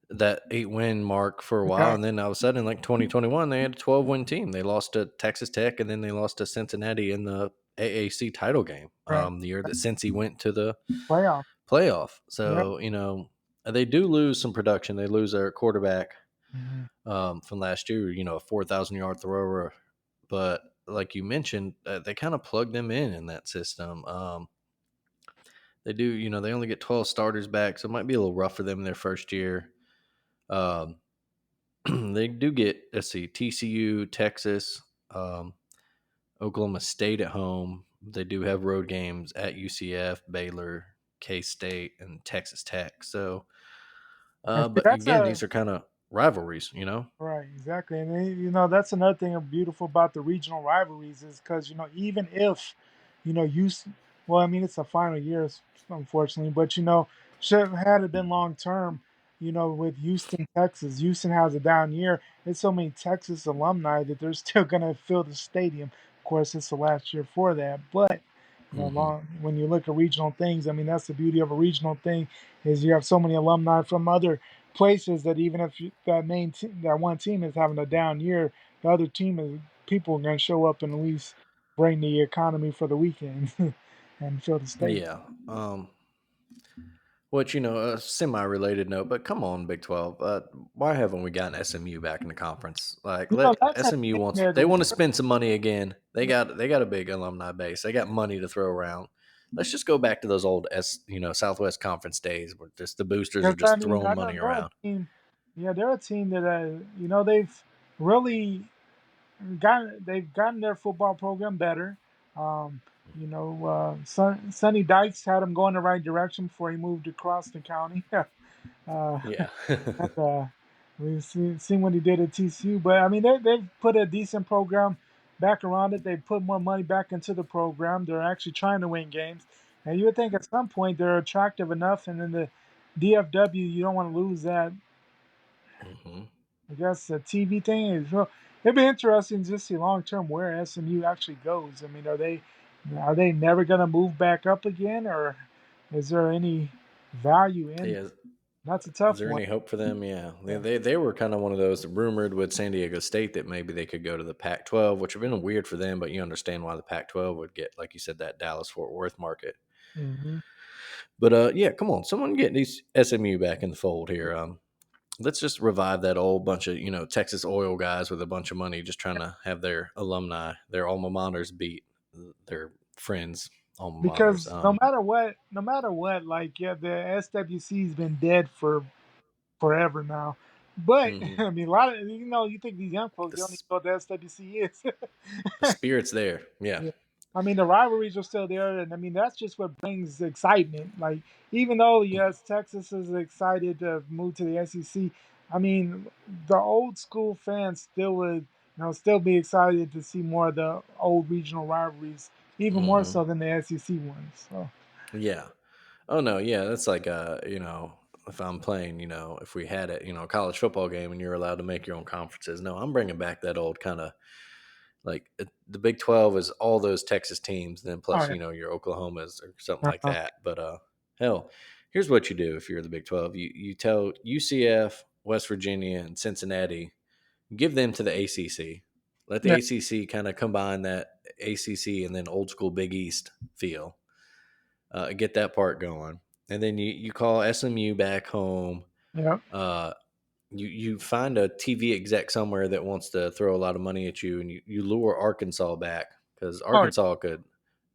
that 8 win mark for a while, yeah, and then all of a sudden, like 2021, they had a 12 win team. They lost to Texas Tech, and then they lost to Cincinnati in the AAC title game. right, The year that Cincy went to the playoff. playoff. Yeah. So they do lose some production. They lose their quarterback Mhm. from last year. A 4,000 yard thrower, but like you mentioned, they kind of plug them in that system. They do. They only get 12 starters back, so it might be a little rough for them in their first year. Um, they do get, let's see, TCU, Texas, um, Oklahoma State at home. They do have road games at UCF, Baylor, K State, and Texas Tech. So, And see, but that's again, a these are kind of rivalries. right, exactly. And that's another thing beautiful about the regional rivalries is because, even if, you, well, I mean, it's a final year, unfortunately, but, should had it been long term, with Houston, Texas, Houston has a down year. There's so many Texas alumni that they're still going to fill the stadium. Of course, it's the last year for that. But, Hmm. long when you look at regional things, I mean, that's the beauty of a regional thing is you have so many alumni from other places that even if that one team is having a down year, the other team is people are going to show up and at least bring the economy for the weekend and fill the state. Yeah. Which, a semi-related note, but come on, Big 12. Why haven't we gotten SMU back in the conference? Like, let That's a SMU thing wants that they want to spend some money again. They got a big alumni base. They got money to throw around. Let's just go back to those old Southwest Conference days where just the boosters because are I just mean throwing I know money they're a around. team. Yeah, they're a team that they've really they've gotten their football program better. Um, Sonny Dykes had them going the right direction before he moved across the county. uh, Yeah. And, we've seen what he did at TCU, but I mean they've put a decent program back around it. They've put more money back into the program. They're actually trying to win games, and you would think at some point they're attractive enough. And then the DFW, you don't want to lose that. Hmm. I guess the TV thing is well. It'd be interesting to see long term where SMU actually goes. I mean, are they never going to move back up again, or is there any value in? Yeah. That's a Is tough there one. any hope for them? Yeah, they Yeah. they, they were kind of one of those rumored with San Diego State that maybe they could go to the Pac-12, which would have been weird for them. But you understand why the Pac-12 would get, like you said, that Dallas Fort Worth market. Hmm. But yeah, come on, someone get these SMU back in the fold here. Let's just revive that old bunch of Texas oil guys with a bunch of money, just trying to have their alumni, their alma maters beat their friends' alma maters. Because no matter what, like yeah, the SWC's been dead for forever now. But Mhm. I mean, a lot of you think these young folks the, they don't even s- know what the SWC is. the spirit's there. Yeah. Yeah. I mean, the rivalries are still there, and I mean that's just what brings excitement. Like, even though yes, Texas is excited to move to the SEC, I mean, the old school fans still would, still be excited to see more of the old regional rivalries, even more Hmm. so than the SEC ones. So, Yeah. Oh no, yeah, that's like if I'm playing, if we had it, a college football game and you're allowed to make your own conferences. No, I'm bringing back that old kind of like the Big 12 is all those Texas teams, then oh plus yeah, your Oklahomas or something like uh-huh. that. But hell, here's what you do if you're the Big 12. You tell UCF, West Virginia, and Cincinnati, give them to the ACC. Let the Yeah, ACC kind of combine that ACC and then old school Big East feel. Get that part going, and then you call SMU back home. yeah, Uh, you find a TV exec somewhere that wants to throw a lot of money at you, and you lure Arkansas back because oh yeah, Arkansas could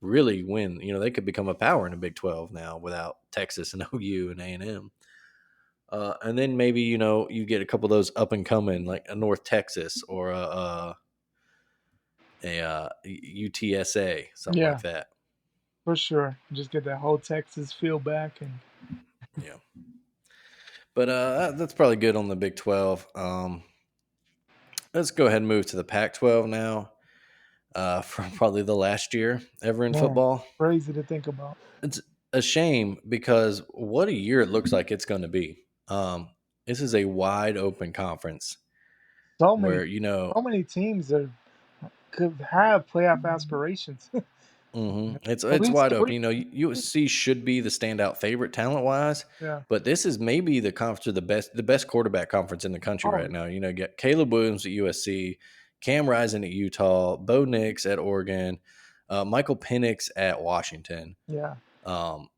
really win. They could become a power in the Big 12 now without Texas and OU and A&M. And then maybe you get a couple of those up and coming like a North Texas or a UTSA, something like yeah, that. for sure. Just get that whole Texas feel back, and Yeah, but that's probably good on the Big 12. Let's go ahead and move to the Pac-12 now. From probably the last year ever in man, football. crazy to think about. It's a shame because what a year it looks like it's going to be. This is a wide open conference So many, where so many teams are could have playoff aspirations. At it's least wide three. open. USC should be the standout favorite talent wise, Yeah. but this is maybe the conference of the best quarterback conference in the country Oh, right now. You get Caleb Williams at USC, Cam Rising at Utah, Bo Nix at Oregon, Michael Penix at Washington. yeah. Um,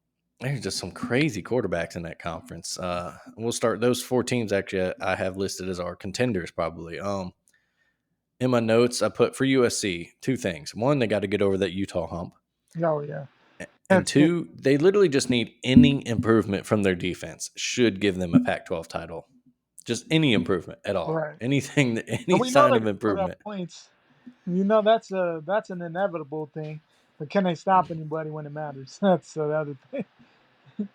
there's just some crazy quarterbacks in that conference. We'll start those four teams. Actually, I have listed as our contenders probably. In my notes, I put for USC two things. One, they got to get over that Utah hump, Oh, yeah. and That's it. two, they literally just need any improvement from their defense. Should give them a Pac-12 title. Just any improvement at all. Right. Anything, And any we know sign they're of going to put up improvement. points. That's an inevitable thing. But can they stop anybody when it matters? That's the other thing.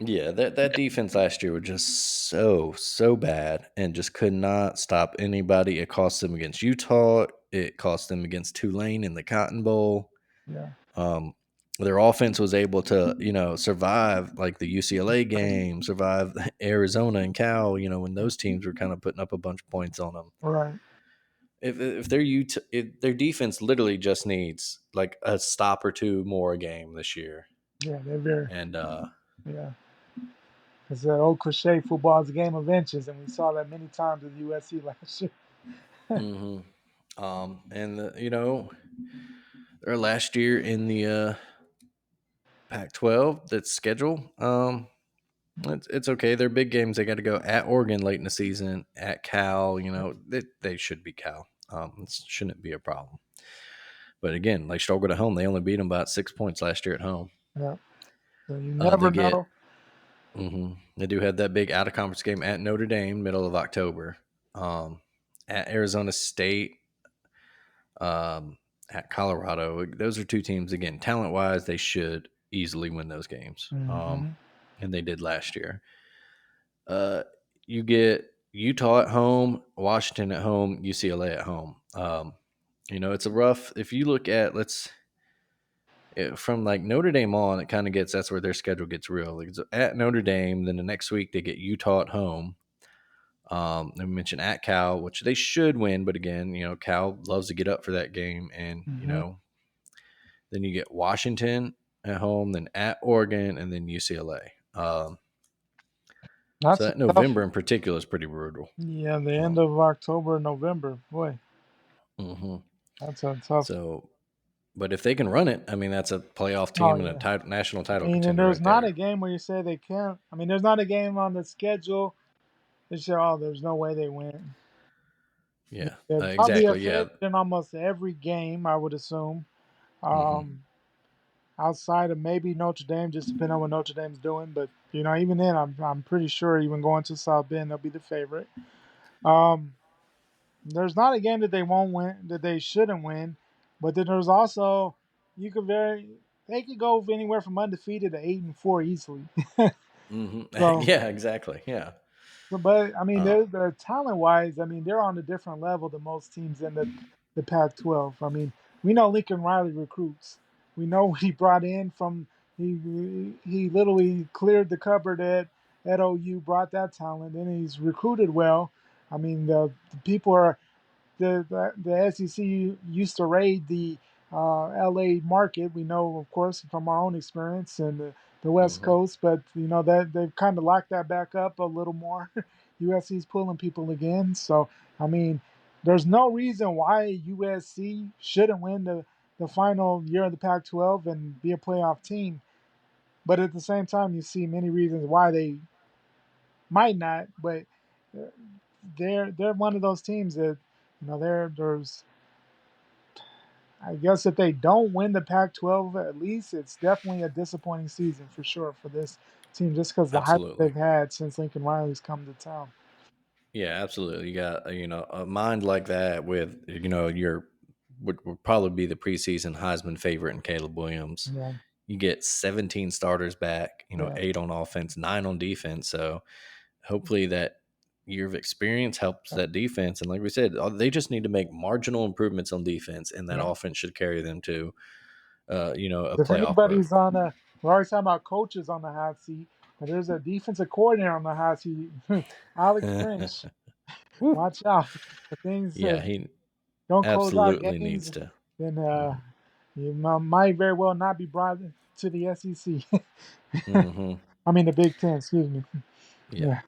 Yeah, that defense last year was just so bad and just could not stop anybody. It cost them against Utah. It cost them against Tulane in the Cotton Bowl. Yeah. Um, their offense was able to survive like the UCLA game, survive Arizona and Cal. When those teams were kind of putting up a bunch of points on them. Right. If their defense literally just needs like a stop or two more a game this year, Yeah. They're very. and Yeah. It's that old cliche: football is a game of inches, and we saw that many times with USC last year. hmm and their last year in the Pac-12 that's scheduled. It's okay. They're big games. They got to go at Oregon late in the season, at Cal. They should be Cal. It shouldn't be a problem. But again, they struggled at home. They only beat them about 6 points last year at home. Yeah. So you They never get know. they do have that big out of conference game at Notre Dame, middle of October. At Arizona State, um, at Colorado. Those are two teams, again, talent wise, they should easily win those games. Hmm. And they did last year. Uh, you get Utah at home, Washington at home, UCLA at home. It's a rough, if you look at, from like Notre Dame on, it kind of gets, that's where their schedule gets real. Like, it's at Notre Dame, then the next week they get Utah at home. Then we mentioned at Cal, which they should win, but again, Cal loves to get up for that game, and Hmm. then you get Washington at home, then at Oregon, and then UCLA. So That's a that tough. November in particular is pretty brutal. Yeah, the end Um, of October, November. Boy, mhm. that's a tough. So, but if they can run it, I mean, that's a playoff Oh team and a yeah. national I title mean, and contender there's right not a there. game where you say they can't. I mean, there's not a game on the schedule that say, "Oh, there's no way they win." Yeah, They're probably a exactly. Yeah. favorite in almost every game, I would assume. hmm Um, Outside of maybe Notre Dame, just depending on what Notre Dame's doing. But even then, I'm pretty sure even going to South Bend, they'll be the favorite. Um, there's not a game that they won't win, that they shouldn't win, but then there's also, you could very they could go anywhere from undefeated to 8-4 easily. So Yeah, exactly. Yeah. but I mean, Uh, they're talent wise. I mean, they're on a different level than most teams in the Pac-12. I mean, we know Lincoln Riley recruits. We know what he brought in from he literally cleared the cupboard at OU, brought that talent, and he's recruited well. I mean, the people are the SEC used to raid the LA market. We know, of course, from our own experience and the West mhm. Coast, but you know that they've kind of locked that back up a little more. USC's pulling people again, so I mean, there's no reason why USC shouldn't win the final year of the Pac-12 and be a playoff team. But at the same time, you see many reasons why they might not. But uh, they're one of those teams that there's I guess if they don't win the Pac-12, at least it's definitely a disappointing season for sure for this team, just because the hype Absolutely. they've had since Lincoln Riley's come to town. Yeah, absolutely. You got a mind like that with your would probably be the preseason Heisman favorite in Caleb Williams. Yeah, You get 17 starters back, yeah, 8 on offense, 9 on defense. So hopefully that year of experience helps that defense. And like we said, they just need to make marginal improvements on defense, and that yeah. offense should carry them to a If playoff berth. anybody's on the, we're always talking about coaches on the hot seat, but there's a defensive coordinator on the hot seat, Alex Grinch. Woo. Watch out. If things Yeah, he don't close out absolutely games, needs to. then Mhm. you might very well not be brought to the SEC. Mhm. I mean the Big Ten, excuse me. Yeah.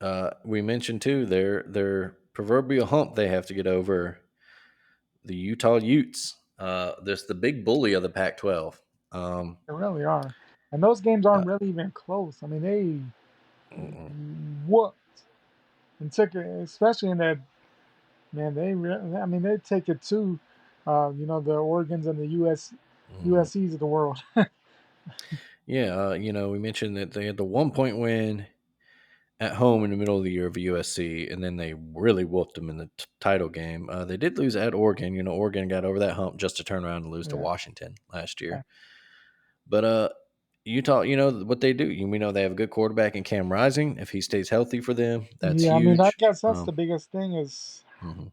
Yeah, We mentioned too their proverbial hump they have to get over, the Utah Utes. There's the big bully of the Pac-12. Um, they really are. And those games aren't uh, really even close. I mean, they mm, whooped and took it, especially in that, man, I mean, they take it to, the Oregons and the mm. USCs of the world. Yeah, we mentioned that they had the 1 point win at home in the middle of the year of USC, and then they really whooped them in the title game. They did lose at Oregon. Oregon got over that hump just to turn around and lose to Yeah. Washington last Yeah. year. But Utah, what they do. We know they have a good quarterback in Cam Rising. If he stays healthy for them, that's Yeah, I mean, I huge. guess that's the biggest thing is Mhm.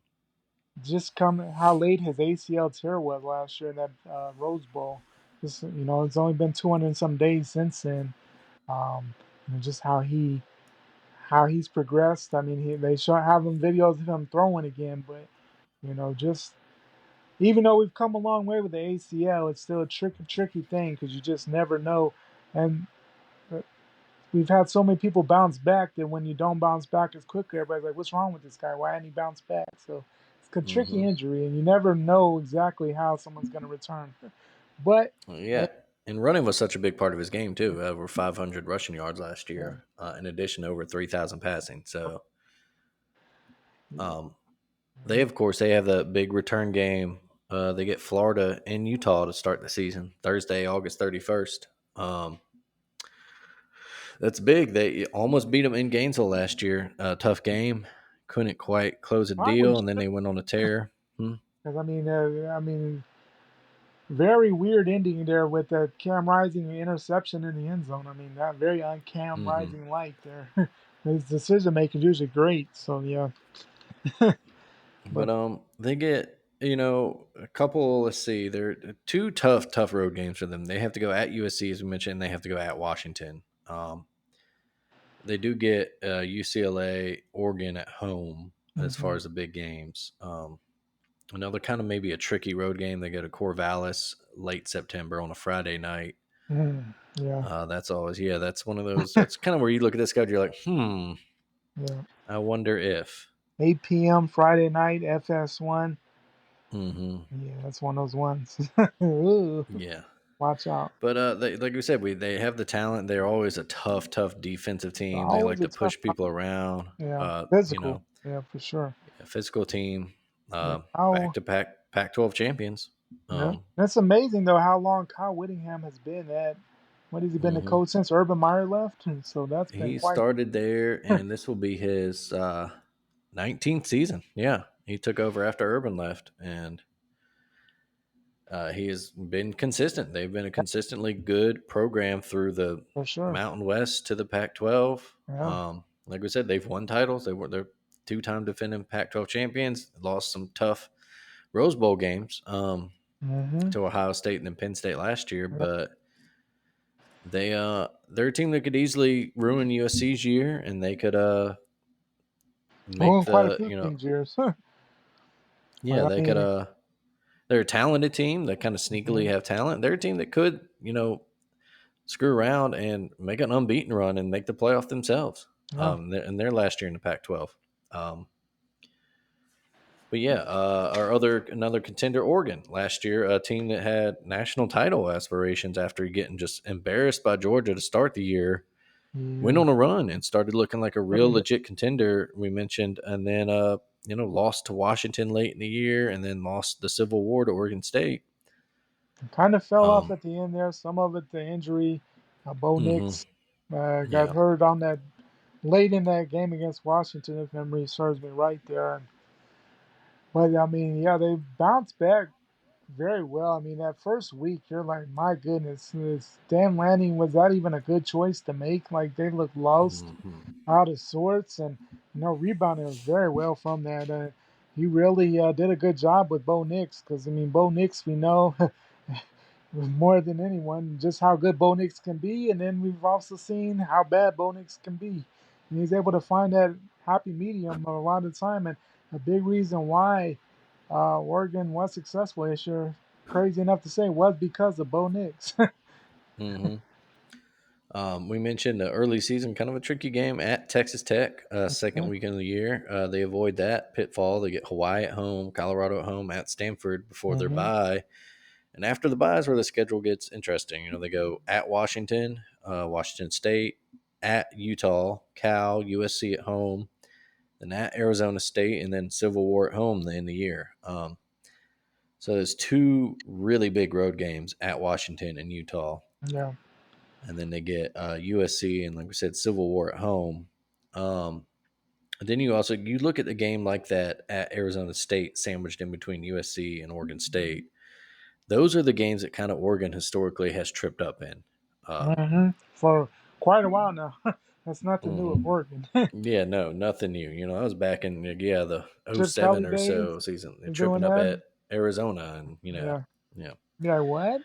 just coming how late his ACL tear was last year in that Rose Bowl. Just it's only been 200 and some days since then. Just how he's progressed. I mean, they show having videos of him throwing again, but just even though we've come a long way with the ACL, it's still a tricky thing because you just never know. And uh, we've had so many people bounce back that when you don't bounce back as quickly, everybody's like, "What's wrong with this guy? Why hadn't he bounced back?" So it's a tricky Mhm. injury, and you never know exactly how someone's going to return. But Yeah, and running was such a big part of his game too. Over 500 rushing yards last yeah, year, in addition to over 3,000 passing. So yeah, um, of course, they have the big return game. They get Florida and Utah to start the season Thursday, August 31st. That's big. They almost beat them in Gainesville last year. Tough game, couldn't quite close a probably deal, and then they went on a tear. Hmm. because I mean, very weird ending there with the Cam Rising interception in the end zone. I mean, that very uncam Hmm. Rising like there. His decision making is usually great. So yeah, But but they get a couple. Let's see, they're two tough road games for them. They have to go at USC as we mentioned. They have to go at Washington. They do get UCLA, Oregon at home as far mhm, as the big games. Another kind of maybe a tricky road game. They go to Corvallis late September on a Friday night. yeah, That's always That's one of those. That's kind of where you look at this schedule. You're like, yeah. I wonder if. 8 p.m. Friday night, FS1. Hmm. Yeah, that's one of those ones. Ooh, Yeah. watch out. But they, like we said, they have the talent. They're always a tough defensive team. They like Always a to tough push people around. Yeah, physical. Yeah, for sure. A physical team. Yeah. Back How? to Pac-12 champions. Yeah. Um, That's amazing though how long Kyle Whittingham has been at. What has he been the mhm. coach since Urban Meyer left? And so that's been He quite. started there, and this will be his 19th season. Yeah, he took over after Urban left, and He has been consistent. They've been a consistently good program through the for sure. Mountain West to the Pac-12. Yeah. Like we said, they've won titles. They're two-time defending Pac-12 champions. Lost some tough Rose Bowl games Mm-hmm. to Ohio State and then Penn State last year, Yeah. but they're a team that could easily ruin USC's year, and they could make Won quite a the few teams years. But yeah, I they could mean, they're a talented team that kind of sneakily mhm. have talent. They're a team that could screw around and make an unbeaten run and make the playoff themselves. Yeah. And their last year in the Pac-12. Um, but yeah, our other another contender, Oregon, last year, a team that had national title aspirations after getting just embarrassed by Georgia to start the year, went Yeah. on a run and started looking like a real Really legit contender. We mentioned, and then lost to Washington late in the year, and then lost the Civil War to Oregon State. kind of fell off Um, at the end there. Some of it, the injury. Bo hmm Nix got Yeah. hurt on that late in that game against Washington, if memory serves me right there. But I mean, yeah, they bounced back very well. I mean, that first week, you're like, my goodness, is Dan Lanning, was that even a good choice to make? Like, they looked lost, hmm out of sorts, and rebounded very well from that. He really did a good job with Bo Nix because, I mean, Bo Nix, we know more than anyone just how good Bo Nix can be, and then we've also seen how bad Bo Nix can be. And he's able to find that happy medium a lot of the time, and a big reason why Oregon was successful this year, crazy enough to say, was because of Bo Nix. hmm we mentioned the early season, kind of a tricky game at Texas Tech, second weekend of the year. They avoid that pitfall. They get Hawaii at home, Colorado at home, at Stanford before their Mm-hmm. bye. And after the bye is where the schedule gets interesting. They go at Washington, Washington State, at Utah, Cal, USC at home, then at Arizona State, and then Civil War at home the end of the year. So there's two really big road games at Washington and Utah, Yeah. and then they get USC and, like we said, Civil War at home. Um, then you look at the game like that at Arizona State, sandwiched in between USC and Oregon State. Those are the games that kind of Oregon historically has tripped up in. Um, Mm-hmm. For quite a while now. That's nothing new with mhm. Oregon. Yeah, no, nothing new. I was back in the Chip '07 Kelly or days so season. They're was doing tripping up that. at Arizona, and Yeah. yeah. Be like, what?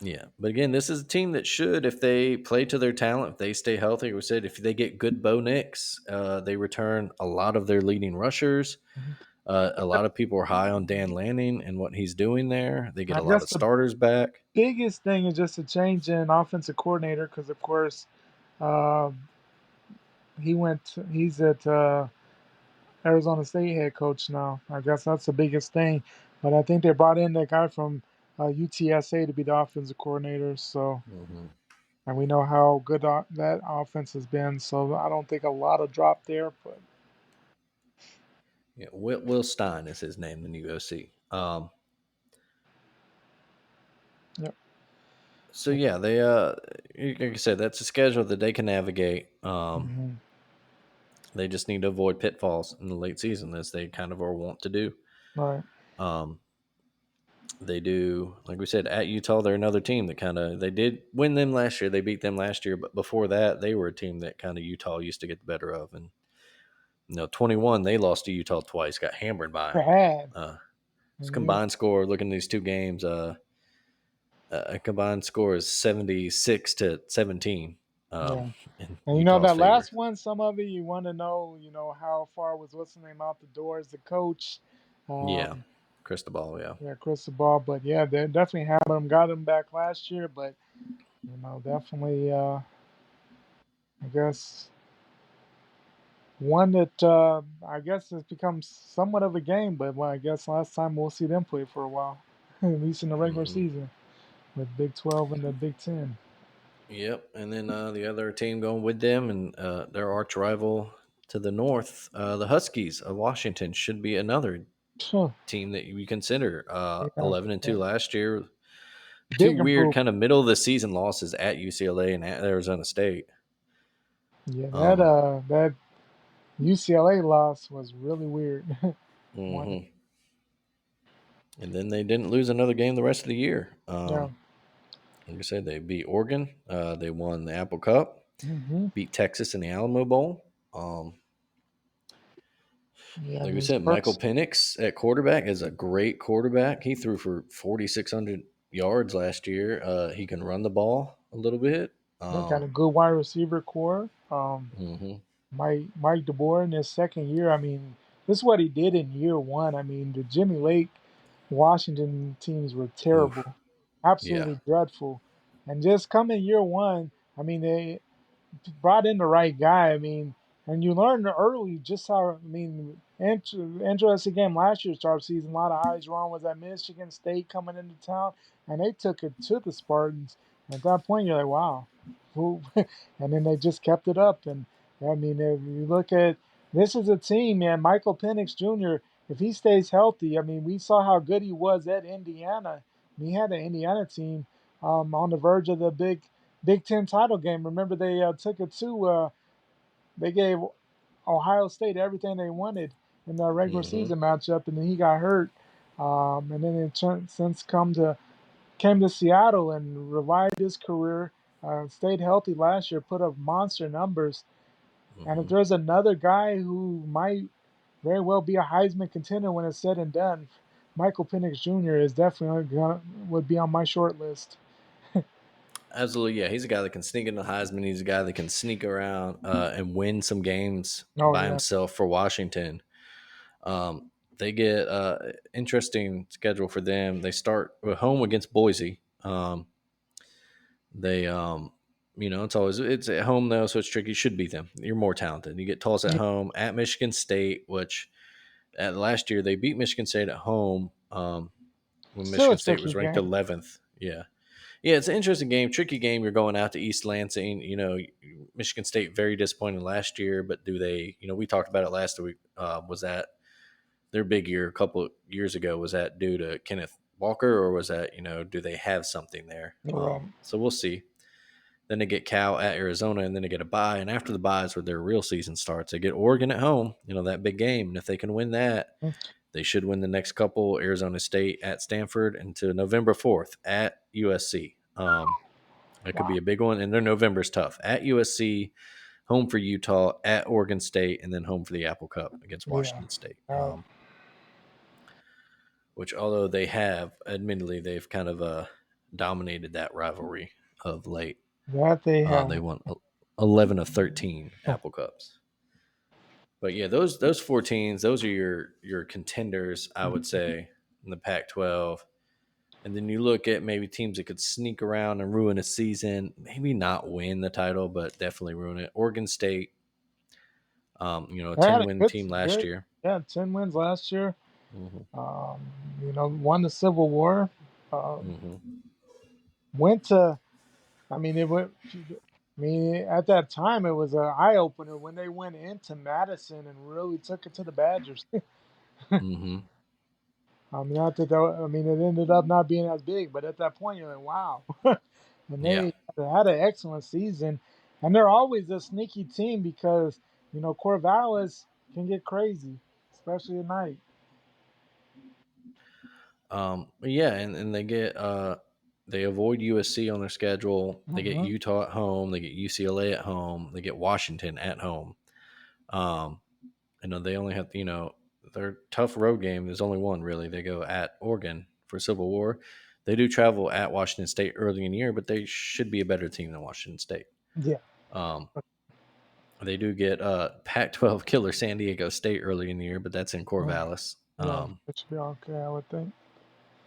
Yeah, but again, this is a team that should, if they play to their talent, if they stay healthy, like we said, if they get good Bo Nix, they return a lot of their leading rushers. A lot of people are high on Dan Lanning and what he's doing there. They get I a lot guess of the starters back. biggest thing is just a change in offensive coordinator because, of course, uh, he's at Arizona State head coach now. I guess that's the biggest thing. But I think they brought in that guy from UTSA to be the offensive coordinator. So, hmm and we know how good that offense has been. So I don't think a lot of drop there. But Yeah, Will Stein is his name, the new OC. yep. So yeah, they like I said, that's a schedule that they can navigate. Hmm. They just need to avoid pitfalls in the late season, as they kind of are wont to do. Right. Um, they do, like we said, at Utah. They're another team that they did win them last year. They beat them last year, but before that, they were a team that kind of Utah used to get the better of. And 21, they lost to Utah twice, got hammered by them. Bad. Uh, His And you, combined score, looking at these two games, a combined score is 76-17 yeah. in And Utah's that favor. last one, some of it you want to know, how far was what's the name out the door as the coach. Yeah, Um, Cristobal. Yeah. yeah, Crystal Ball. But yeah, they definitely had him, got him back last year. But definitely, I guess one that I guess has become somewhat of a game. But well, I guess last time we'll see them play for a while, at least in the regular hmm season with Big 12 and the Big 10. Yep. And then the other team going with them and their arch rival to the north, the Huskies of Washington, should be another Phew. team that you consider. Yeah, 11-2 yeah. last year. Two Big weird improvement. kind of middle of the season losses at UCLA and at Arizona State. Yeah, Um, that UCLA loss was really weird. One, mhm. And then they didn't lose another game the rest of the year. Yeah. Like I said, they beat Oregon. They won the Apple Cup, Hmm. beat Texas in the Alamo Bowl. Yeah. Like we His said, Michael first. Penix at quarterback is a great quarterback. He threw for 4,600 yards last year. He can run the ball a little bit. They got a good wide receiver core. Mhm, Mike DeBoer in his second year. I mean, this is what he did in year one. I mean, the Jimmy Lake Washington teams were oof, terrible, yeah, absolutely dreadful, and just come in year one. I mean, they brought in the right guy. I mean, and you learned early just how. I mean, interesting game last year, start season. A lot of eyes were on was that Michigan State coming into town, and they took it to the Spartans. At that point, you're like, wow, who? And then they just kept it up. And I mean, if you look at this is a team, man. Michael Penix Jr. If he stays healthy, I mean, we saw how good he was at Indiana. He had an Indiana team on the verge of the Big Ten title game. Remember, they took it to. They gave Ohio State everything they wanted in the regular hmm season matchup, and then he got hurt. And then since came to Seattle and revived his career. Stayed healthy last year, put up monster numbers. And if hmm there's another guy who might very well be a Heisman contender when it's said and done, Michael Penix Jr. is definitely would be on my short list. Absolutely, yeah. He's a guy that can sneak into Heisman. He's a guy that can sneak around and win some games Oh by yeah, himself for Washington. They get interesting schedule for them. They start at home against Boise. They it's at home though, so it's tricky. You should beat them. You're more talented. You get Tulsa at yeah. home, at Michigan State, which at last year they beat Michigan State at home when Still a Michigan State tricky was ranked game. 11th. Yeah. Yeah, it's an interesting game, tricky game. You're going out to East Lansing. Michigan State very disappointed last year, but do they? We talked about it last week. Was that their big year a couple of years ago? Was that due to Kenneth Walker, or was that do they have something there? You're right. So we'll see. Then they get Cal at Arizona, and then they get a bye. And after the bye is where their real season starts. They get Oregon at home. That big game, and if they can win that, they should win the next couple. Arizona State at Stanford, and to November 4th at USC. That could Wow. be a big one. And their November's tough. At USC, home for Utah, at Oregon State, and then home for the Apple Cup against Yeah. Washington State. Uh, Which, although they have, admittedly, they've kind of dominated that rivalry of late. that they They have. won 11 of 13 Apple Cups. But yeah, those 14s, those are your contenders, I would say, in the Pac-12. And then you look at maybe teams that could sneak around and ruin a season, maybe not win the title, but definitely ruin it. Oregon State, a They had a 10-win good, team last good, year. yeah, 10 wins last year. hmm Um, won the Civil War. Um, hmm went to, I mean, it went. I mean, at that time, it was an eye opener when they went into Madison and really took it to the Badgers. hmm Not that, I mean, it ended up not being as big, but at that point, you're like, wow. And Yeah. they had an excellent season, and they're always a sneaky team because Corvallis can get crazy, especially at night. Yeah, and they avoid USC on their schedule. They get Hmm. Utah at home. They get UCLA at home. They get Washington at home. Um, they only have their tough road game. There's only one really. They go at Oregon for Civil War. They do travel at Washington State early in the year, but they should be a better team than Washington State. Yeah, Um, they do get Pac-12 killer San Diego State early in the year, but that's in yeah, Corvallis. yeah. It should be okay, I would think.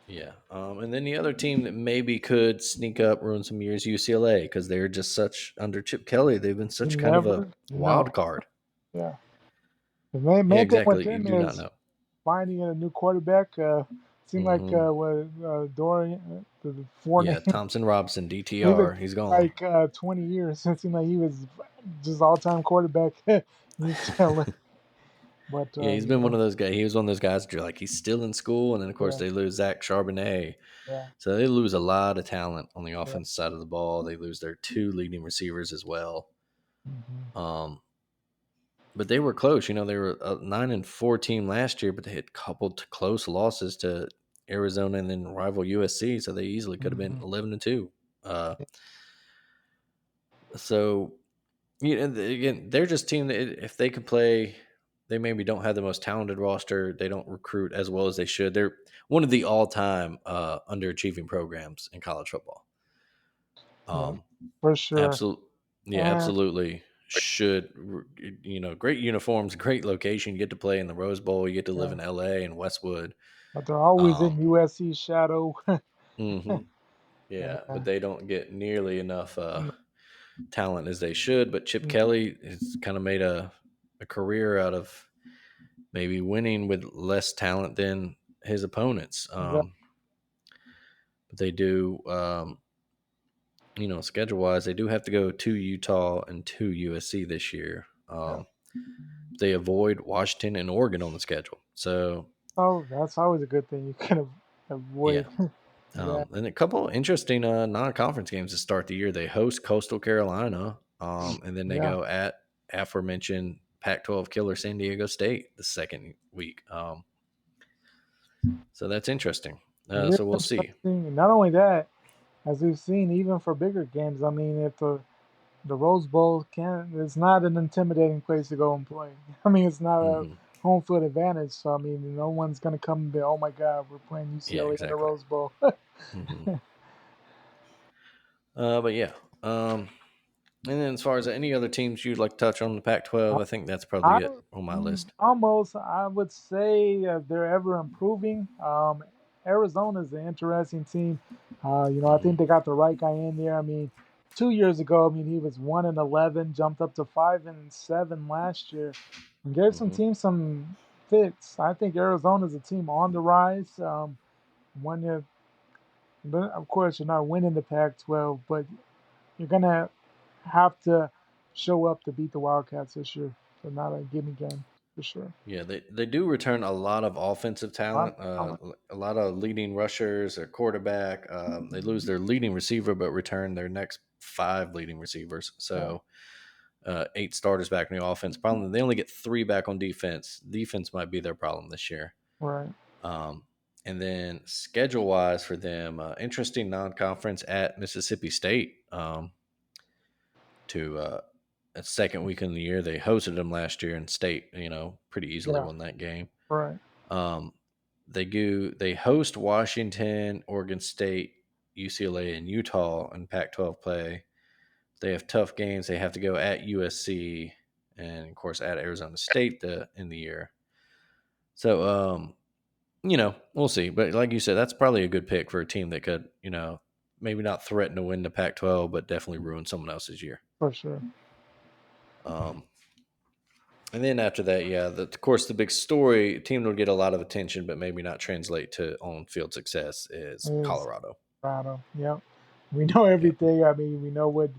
Yeah. And then the other team that maybe could sneak up, ruin some years, UCLA, because they're just such under Chip Kelly. They've been You such kind of a never wild know. card. Yeah, the main Yeah, thing with exactly. You them do not is know. finding a new quarterback. Seemed like hmm with Dorian, the four Yeah, name, Thompson Robinson, even DTR, he's gone. like 20 years. It seemed like he was just all time quarterback in UCLA. But Yeah, he's been one of those guys. He was one of those guys that you're like, he's still in school. And then, of course, yeah, they lose Zach Charbonnet. yeah, So they lose a lot of talent on the yeah. offense side of the ball. They lose their two leading receivers as well. Hmm. Um, but they were close. They were a 9-4 team last year, but they had coupled close losses to Arizona and then rival USC, so they easily could have been Hmm. 11-2. So again, they're just a team that if they could play, they maybe don't have the most talented roster. They don't recruit as well as they should. They're one of the all-time underachieving programs in college football. Yeah, Um, for sure. absolutely, yeah, And absolutely should. Great uniforms, great location. You get to play in the Rose Bowl. You get to live yeah, in LA and Westwood. but they're always in Um, USC shadow. hmm Yeah, but Yeah, they don't get nearly enough talent as they should. But Chip no, Kelly has kind of made a career out of maybe winning with less talent than his opponents. exactly. But they do, schedule wise, they do have to go to Utah and to USC this year. Yeah. They avoid Washington and Oregon on the schedule. So, Oh, that's always a good thing. You can yeah. avoid that. And a couple interesting non conference games to start the year. They host Coastal Carolina, and then they Yeah, go at aforementioned Pac 12 killer San Diego State the second week. So that's interesting. it is So we'll see. interesting. And not only that, as we've seen, even for bigger games, I mean, if the Rose Bowl can it's not an intimidating place to go and play. I mean, it's not a Hmm home field advantage. So I mean, no one's gonna come and be, oh my God, we're playing Yeah, UCLA in the exactly. Rose Bowl. hmm but yeah. And then as far as any other teams you'd like to touch on the Pac 12, I think that's probably I it on my list. almost I would say they're ever improving. Arizona's an interesting team. I Hmm think they got the right guy in there. I mean, 2 years ago, I mean he was 1-11, jumped up to 5-7 last year, and gave some hmm teams some fits. I think Arizona's a team on the rise. When you, but of course, you're not winning the Pac-12, but you're gonna have to show up to beat the Wildcats this year. So not a gimme game for sure. Yeah, they do return a lot of offensive A lot talent, of talent. a lot of leading rushers, a quarterback. They lose their leading receiver, but return their next five leading receivers. Yeah, So eight starters back in the offense. Problem they only get three back on defense. Defense might be their problem this year. right. Um, and then schedule wise for them, interesting non conference at Mississippi State to a second week in the year. They hosted them last year, and State, pretty easily Yeah, won that game. right. Um, they host Washington, Oregon State, UCLA, and Utah in Pac-12 play. They have tough games. They have to go at USC and of course at Arizona State in the year. So we'll see. But like you said, that's probably a good pick for a team that could, maybe not threaten to win the Pac-12, but definitely ruin someone else's year. For sure. Um, and then after that, yeah, of course, the big story team will get a lot of attention, but maybe not translate to on-field success is Is Colorado. Colorado. Yep. We know Yeah. everything. I mean, we know what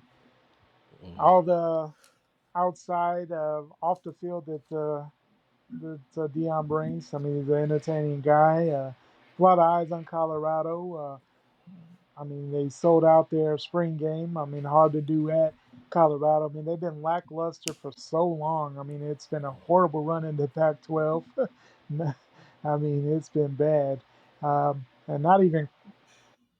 hmm all the outside off the field that Dion brings. I mean, he's an entertaining guy. A lot of eyes on Colorado. I mean, they sold out their spring game. I mean, hard to do at Colorado. I mean, they've been lackluster for so long. I mean, it's been a horrible run in the Pac-12. I mean, it's been bad, and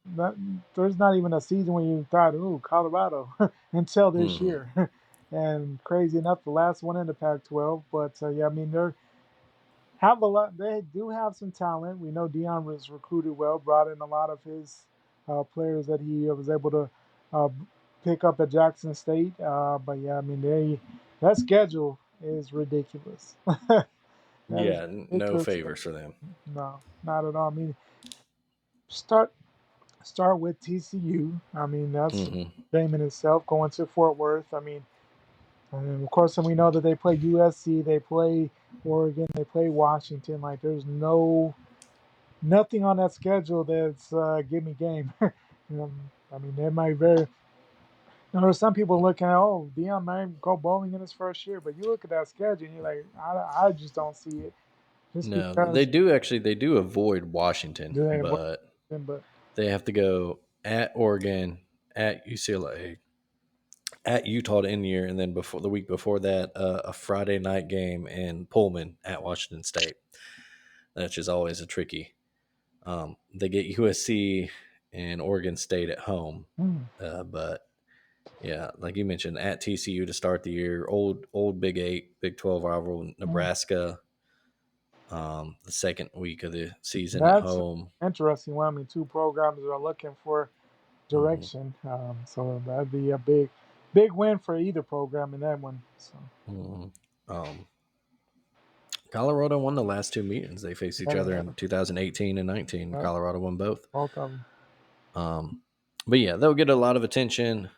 not, there's not even a season when you thought, "Ooh, Colorado," until this hmm year. And crazy enough, the last one in the Pac-12. But yeah, I mean, they're have a lot. They do have some talent. We know Dion was recruited well, brought in a lot of his players that he was able to uh, pick up at Jackson State. But yeah, I mean, that schedule is ridiculous. That is Yeah, no ridiculous. favors for them. No, not at all. I mean, start start with TCU. I mean, that's a hmm game in itself. Going to Fort Worth. I mean, and of course, and we know that they play USC, they play Oregon, they play Washington. Like, there's nothing on that schedule that's give me game. I mean, they might very. There's some people looking at, oh, Dion might go bowling in his first year, but you look at that schedule and you're like, I just don't see it. Just No, they because do actually. They do avoid Washington, they work, but but they have to go at Oregon, at UCLA, at Utah to end the year, and then before the week before that, a Friday night game in Pullman at Washington State. That's just always a tricky. They get USC and Oregon State at home, Hmm. but yeah, like you mentioned, at TCU to start the year, old Big 8, Big 12 rival Hmm. Nebraska. The second week of the season at That's home. interesting. Well, I mean, two programs are looking for Hmm. direction, so that'd be a big win for either program in that one. So Hmm. Um, Colorado won the last two meetings. They faced each yeah, other they in have 2018 and 19. yeah, Colorado won both. both of them. Um, but yeah, they'll get a lot of attention.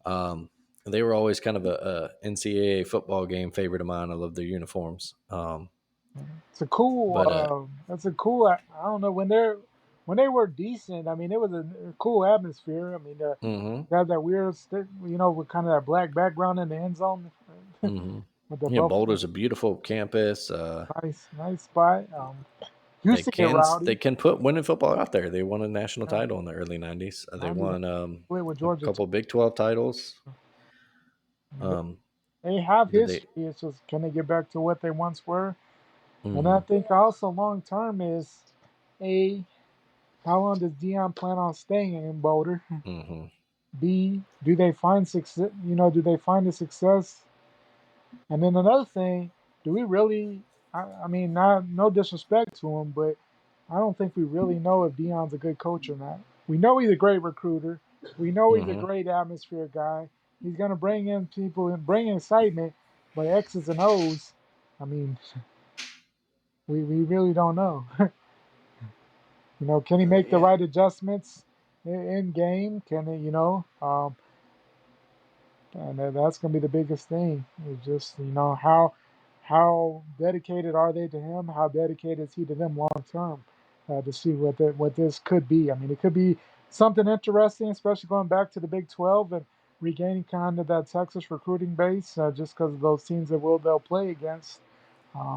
Um, they were always kind of a NCAA football game favorite of mine. I love their uniforms. It's a cool. But That's a cool. I don't know when they were decent. I mean, it was a cool atmosphere. I mean, hmm they had that weird, with kind of that black background in the end zone hmm with the yeah, Buffalo. Boulder's a beautiful campus. Nice spot. Used to get They rowdy. can put winning football out there. They won a national Uh, title in the early '90s. They 90s won split with a Georgia too. couple Big 12 titles. I mean, Um, they have did they? history. It's just can they get back to what they once were? And I Hmm. think also long term is a how long does Dion plan on staying in Boulder? Hmm. B, do they find success? Do they find the success? And then another thing, do we really? I mean, not no disrespect to him, but I don't think we really know if Dion's a good coach or not. We know he's a great recruiter. We know he's a Hmm. great atmosphere guy. He's gonna bring in people and bring excitement, but X's and O's. I mean, we really don't know. Can he make the Yeah. right adjustments in game? Can he, and that's going to be the biggest thing. Is just how dedicated are they to him? How dedicated is he to them long term? To see what this could be. I mean, it could be something interesting, especially going back to the Big 12 and regaining kind of that Texas recruiting base, just because of those teams that they'll play against.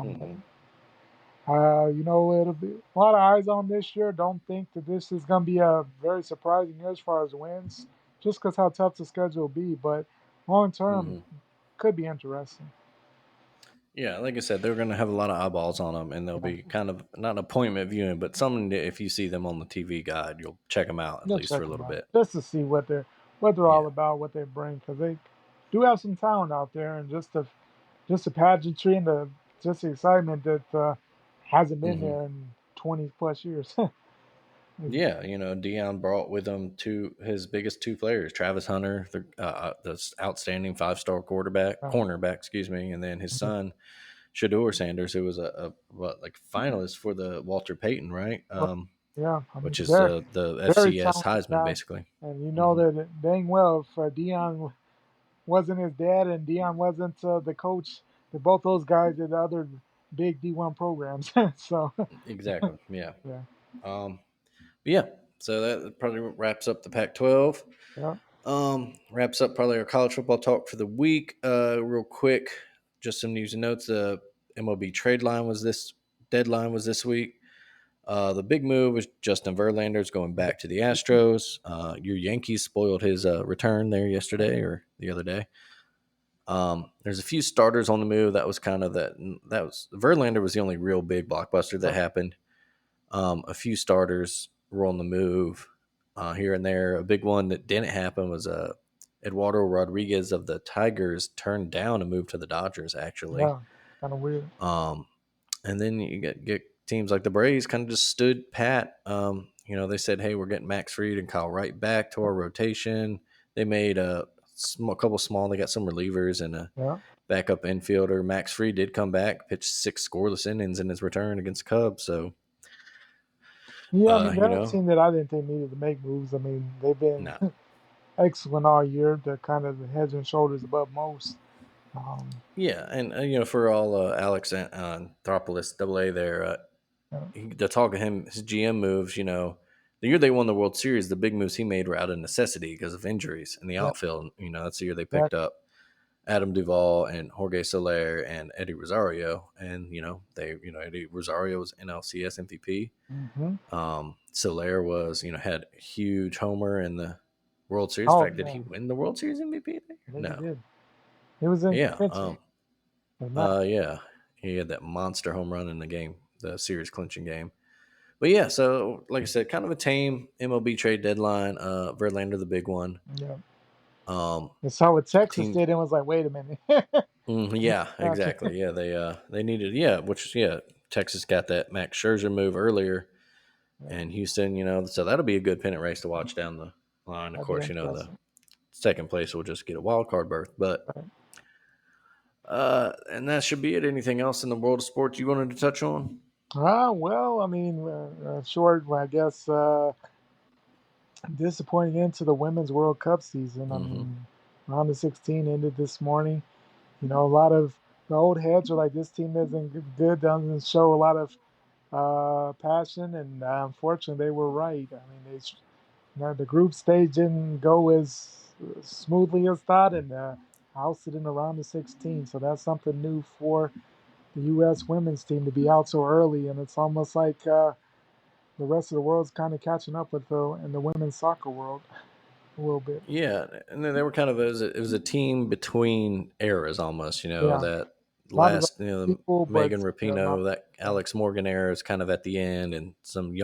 Hmm. It'll be a lot of eyes on this year. Don't think that this is going to be a very surprising year as far as wins, just because how tough the schedule will be. But long term, Hmm. could be interesting. Yeah, like I said, they're going to have a lot of eyeballs on them, and they'll Yeah, be kind of not an appointment viewing, but something that if you see them on the TV guide, you'll check them out at they'll least for check a them little out bit. just to see what they're all Yeah. about, what they bring, because they do have some talent out there, and just the pageantry and just the excitement that hasn't been Hmm. there in 20 plus years. Yeah, Dion brought with him his biggest two players, Travis Hunter, the outstanding 5-star quarterback, Yeah, cornerback, excuse me, and then his son Shador Sanders, who was like finalist for the Walter Payton, right? but, yeah, I mean, Which is very the very FCS talented Heisman, guy. basically. And you know Hmm. that dang well if Dion wasn't his dad and Dion wasn't the coach, that both those guys did the other big D1 programs. So, Exactly. Yeah. yeah, Um, but yeah. So that probably wraps up the Pac-12. yeah, Wraps up probably our college football talk for the week. Real quick, just some news and notes. The MLB trade line was this deadline was this week. The big move was Justin Verlander's going back to the Astros. Your Yankees spoiled his return there yesterday or the other day. There's a few starters on the move. That was kind of that was Verlander was the only real big blockbuster that yeah, happened. A few starters were on the move here and there. A big one that didn't happen was Eduardo Rodriguez of the Tigers turned down a move to the Dodgers, actually. yeah. Kind of weird. Um, and then you get teams like the Braves kind of just stood pat. They said, hey, we're getting Max Fried and Kyle Wright back to our rotation. They made a couple small, they got some relievers and a Yeah, backup infielder. Max Fried did come back, pitched 6 scoreless innings in his return against the Cubs. So, yeah. I uh, mean, you they're a know, team that I didn't think needed to make moves. I mean, they've been no. excellent all year. They're kind of heads and shoulders above most. Um, Yeah, and for all Alex Anthopoulos, Double A there, yeah, the talk of him, his GM moves. The year they won the World Series, the big moves he made were out of necessity because of injuries in the yeah, outfield. That's the year they picked exactly. up Adam Duvall and Jorge Soler and Eddie Rosario, and Eddie Rosario was NLCS MVP. Hmm. Soler was had a huge homer in the World Series. In Oh fact, did yeah, he win the World Series MVP there? I think he No. did. He was in Yeah. contention, but not. Yeah, he had that monster home run in the game, the series clinching game. But yeah, so like I said, kind of a tame MLB trade deadline. Verlander, the big one. Yeah. Um, I saw what Texas team. did and was like, wait a minute. Yeah, Gotcha. exactly. Yeah, they needed. Yeah, which yeah, Texas got that Max Scherzer move earlier, Yeah, and Houston. So that'll be a good pennant race to watch down the line. Of that'd be course, the interesting. second place will just get a wild card berth, but. Right. And that should be it. Anything else in the world of sports you wanted to touch on? Well, I mean, short, I guess, disappointing into the Women's World Cup season. I Mm-hmm. mean, round of 16 ended this morning. A lot of the old heads are like, this team isn't good, doesn't show a lot of passion, and unfortunately, they were right. I mean, the group stage didn't go as smoothly as thought, and ousted in the round of 16. So that's something new for the U.S. women's team to be out so early, and it's almost like the rest of the world's kind of catching up with in the women's soccer world a little bit. Yeah, and then they were kind of it was a team between eras almost. Yeah, That a lot of last the people, but Megan a lot. Rapinoe, that Yeah. Alex Morgan era is kind of at the end, and some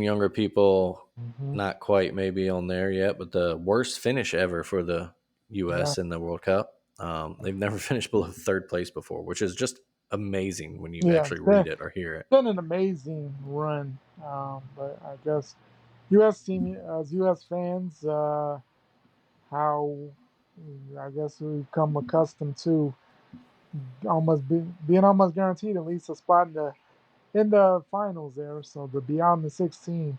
younger people, Hmm. not quite maybe on there yet, but the worst finish ever for the Yeah, U.S. in the World Cup. They've never finished below third place before, which is just amazing when you yeah. actually read it or hear it. Been an amazing run, but I guess U.S. team as U.S. fans, how I guess we've come accustomed to being almost guaranteed at least a spot in the finals there. So to be out in the 16,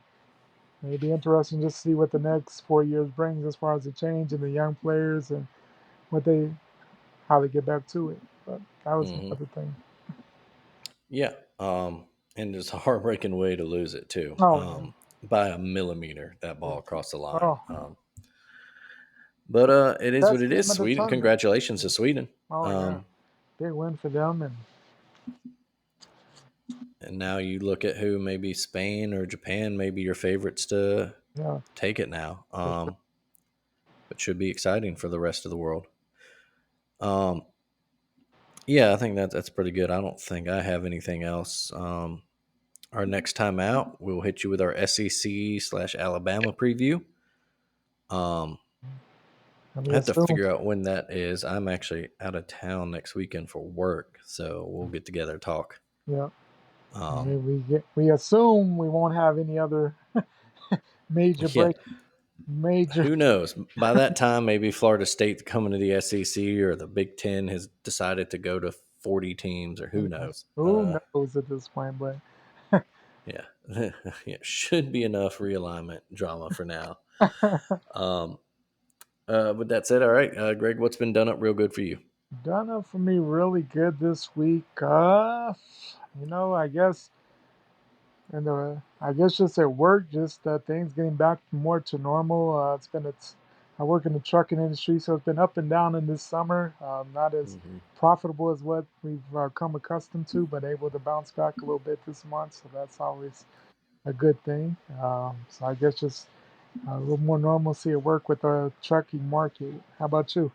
it'd be interesting just to see what the next 4 years brings as far as the change in the young players and what they how they get back to it. But that was Hmm. another thing. Yeah. And it's a heartbreaking way to lose it too. Oh yeah, By a millimeter, that yeah. ball across the line. Oh, But it is what best it game is. of the Sweden. tournament. Congratulations to Sweden. Oh yeah, big win for them. And And now you look at who maybe Spain or Japan may be your favorites to yeah, take it now. for sure. But should be exciting for the rest of the world. Um, yeah, I think that's pretty good. I don't think I have anything else. Our next time out, we'll hit you with our SEC/Alabama preview. Um, I I mean, have to assume, figure out when that is. I'm actually out of town next weekend for work, so we'll get together and talk. yeah. I Um, mean, we assume we won't have any other major yeah, break, major. who knows? By that time, maybe Florida State coming to the SEC or the Big Ten has decided to go to 40 teams, or who knows? Who knows at this point? But Yeah, yeah, should be enough realignment drama for now. Um, with that said, all right, Greg, what's been done up real good for you? done it for me really good this week. I guess, and I guess just at work, just things getting back more to normal. I work in the trucking industry, so it's been up and down in this summer. Not as Hmm. profitable as what we've come accustomed to, but able to bounce back a little bit this month. So that's always a good thing. So I guess just a little more normalcy at work with the trucking market. How about you?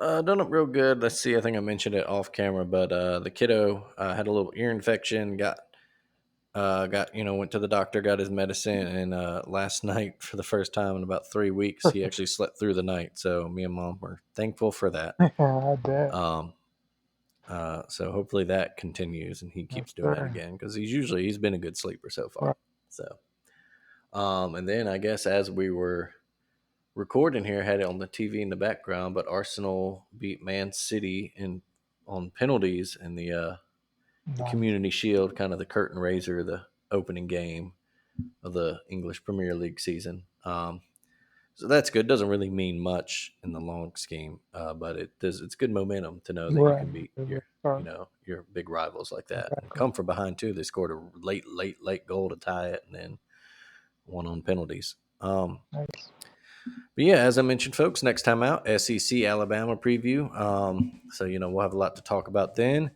Done up real good. Let's see. I think I mentioned it off camera, but the kiddo had a little ear infection. Got went to the doctor, got his medicine, and last night for the first time in about 3 weeks, he actually slept through the night. So me and mom were thankful for that. I bet. Um, so hopefully that continues and he Yes, keeps doing that sir. again because he's been a good sleeper so Right. far. So and then I guess as we were recording here, had it on the TV in the background, but Arsenal beat Man City in on penalties in the Nice. Community Shield, kind of the curtain raiser, the opening game of the English Premier League season. So that's good. Doesn't really mean much in the long scheme, but it does. It's good momentum to know that you Right. can beat Yes, your sir. your big rivals like that and Exactly. come from behind too. They scored a late goal to tie it, and then one on penalties. Nice. But yeah, as I mentioned, folks, next time out, SEC Alabama preview. So we'll have a lot to talk about then.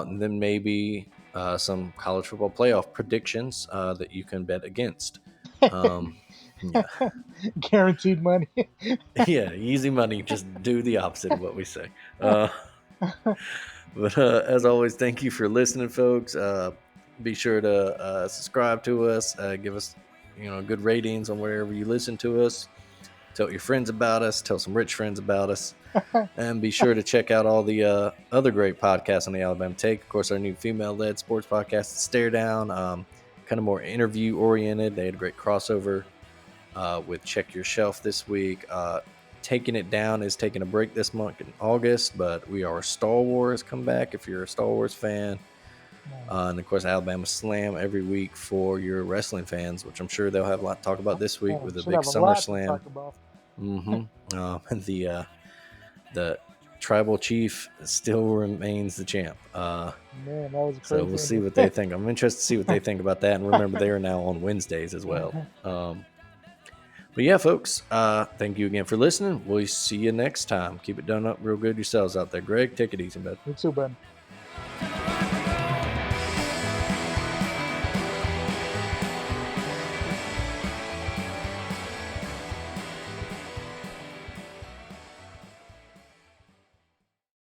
And then maybe some college football playoff predictions that you can bet against. Um, yeah, Guaranteed money. yeah, easy money. Just do the opposite of what we say. Uh, But as always, thank you for listening, folks. Be sure to subscribe to us. Give us, good ratings on wherever you listen to us. Tell your friends about us. Tell some rich friends about us. And be sure to check out all the other great podcasts on the Alabama Take. Of course, our new female-led sports podcast, Stare Down, kind of more interview-oriented. They had a great crossover with Check Your Shelf this week. Taking It Down is taking a break this month in August, but we are Star Wars come back if you're a Star Wars fan. And of course, Alabama Slam every week for your wrestling fans, which I'm sure they'll have a lot to talk about this week with a Should big have a lot to SummerSlam. talk about. The tribal chief still remains the champ. Man, that was crazy. So we'll see what they think. I'm interested to see what they think about that. And remember, they are now on Wednesdays as well. But yeah, folks, thank you again for listening. We'll see you next time. Keep it done up real good yourselves out there. Greg, take it easy, bud. You too, Ben.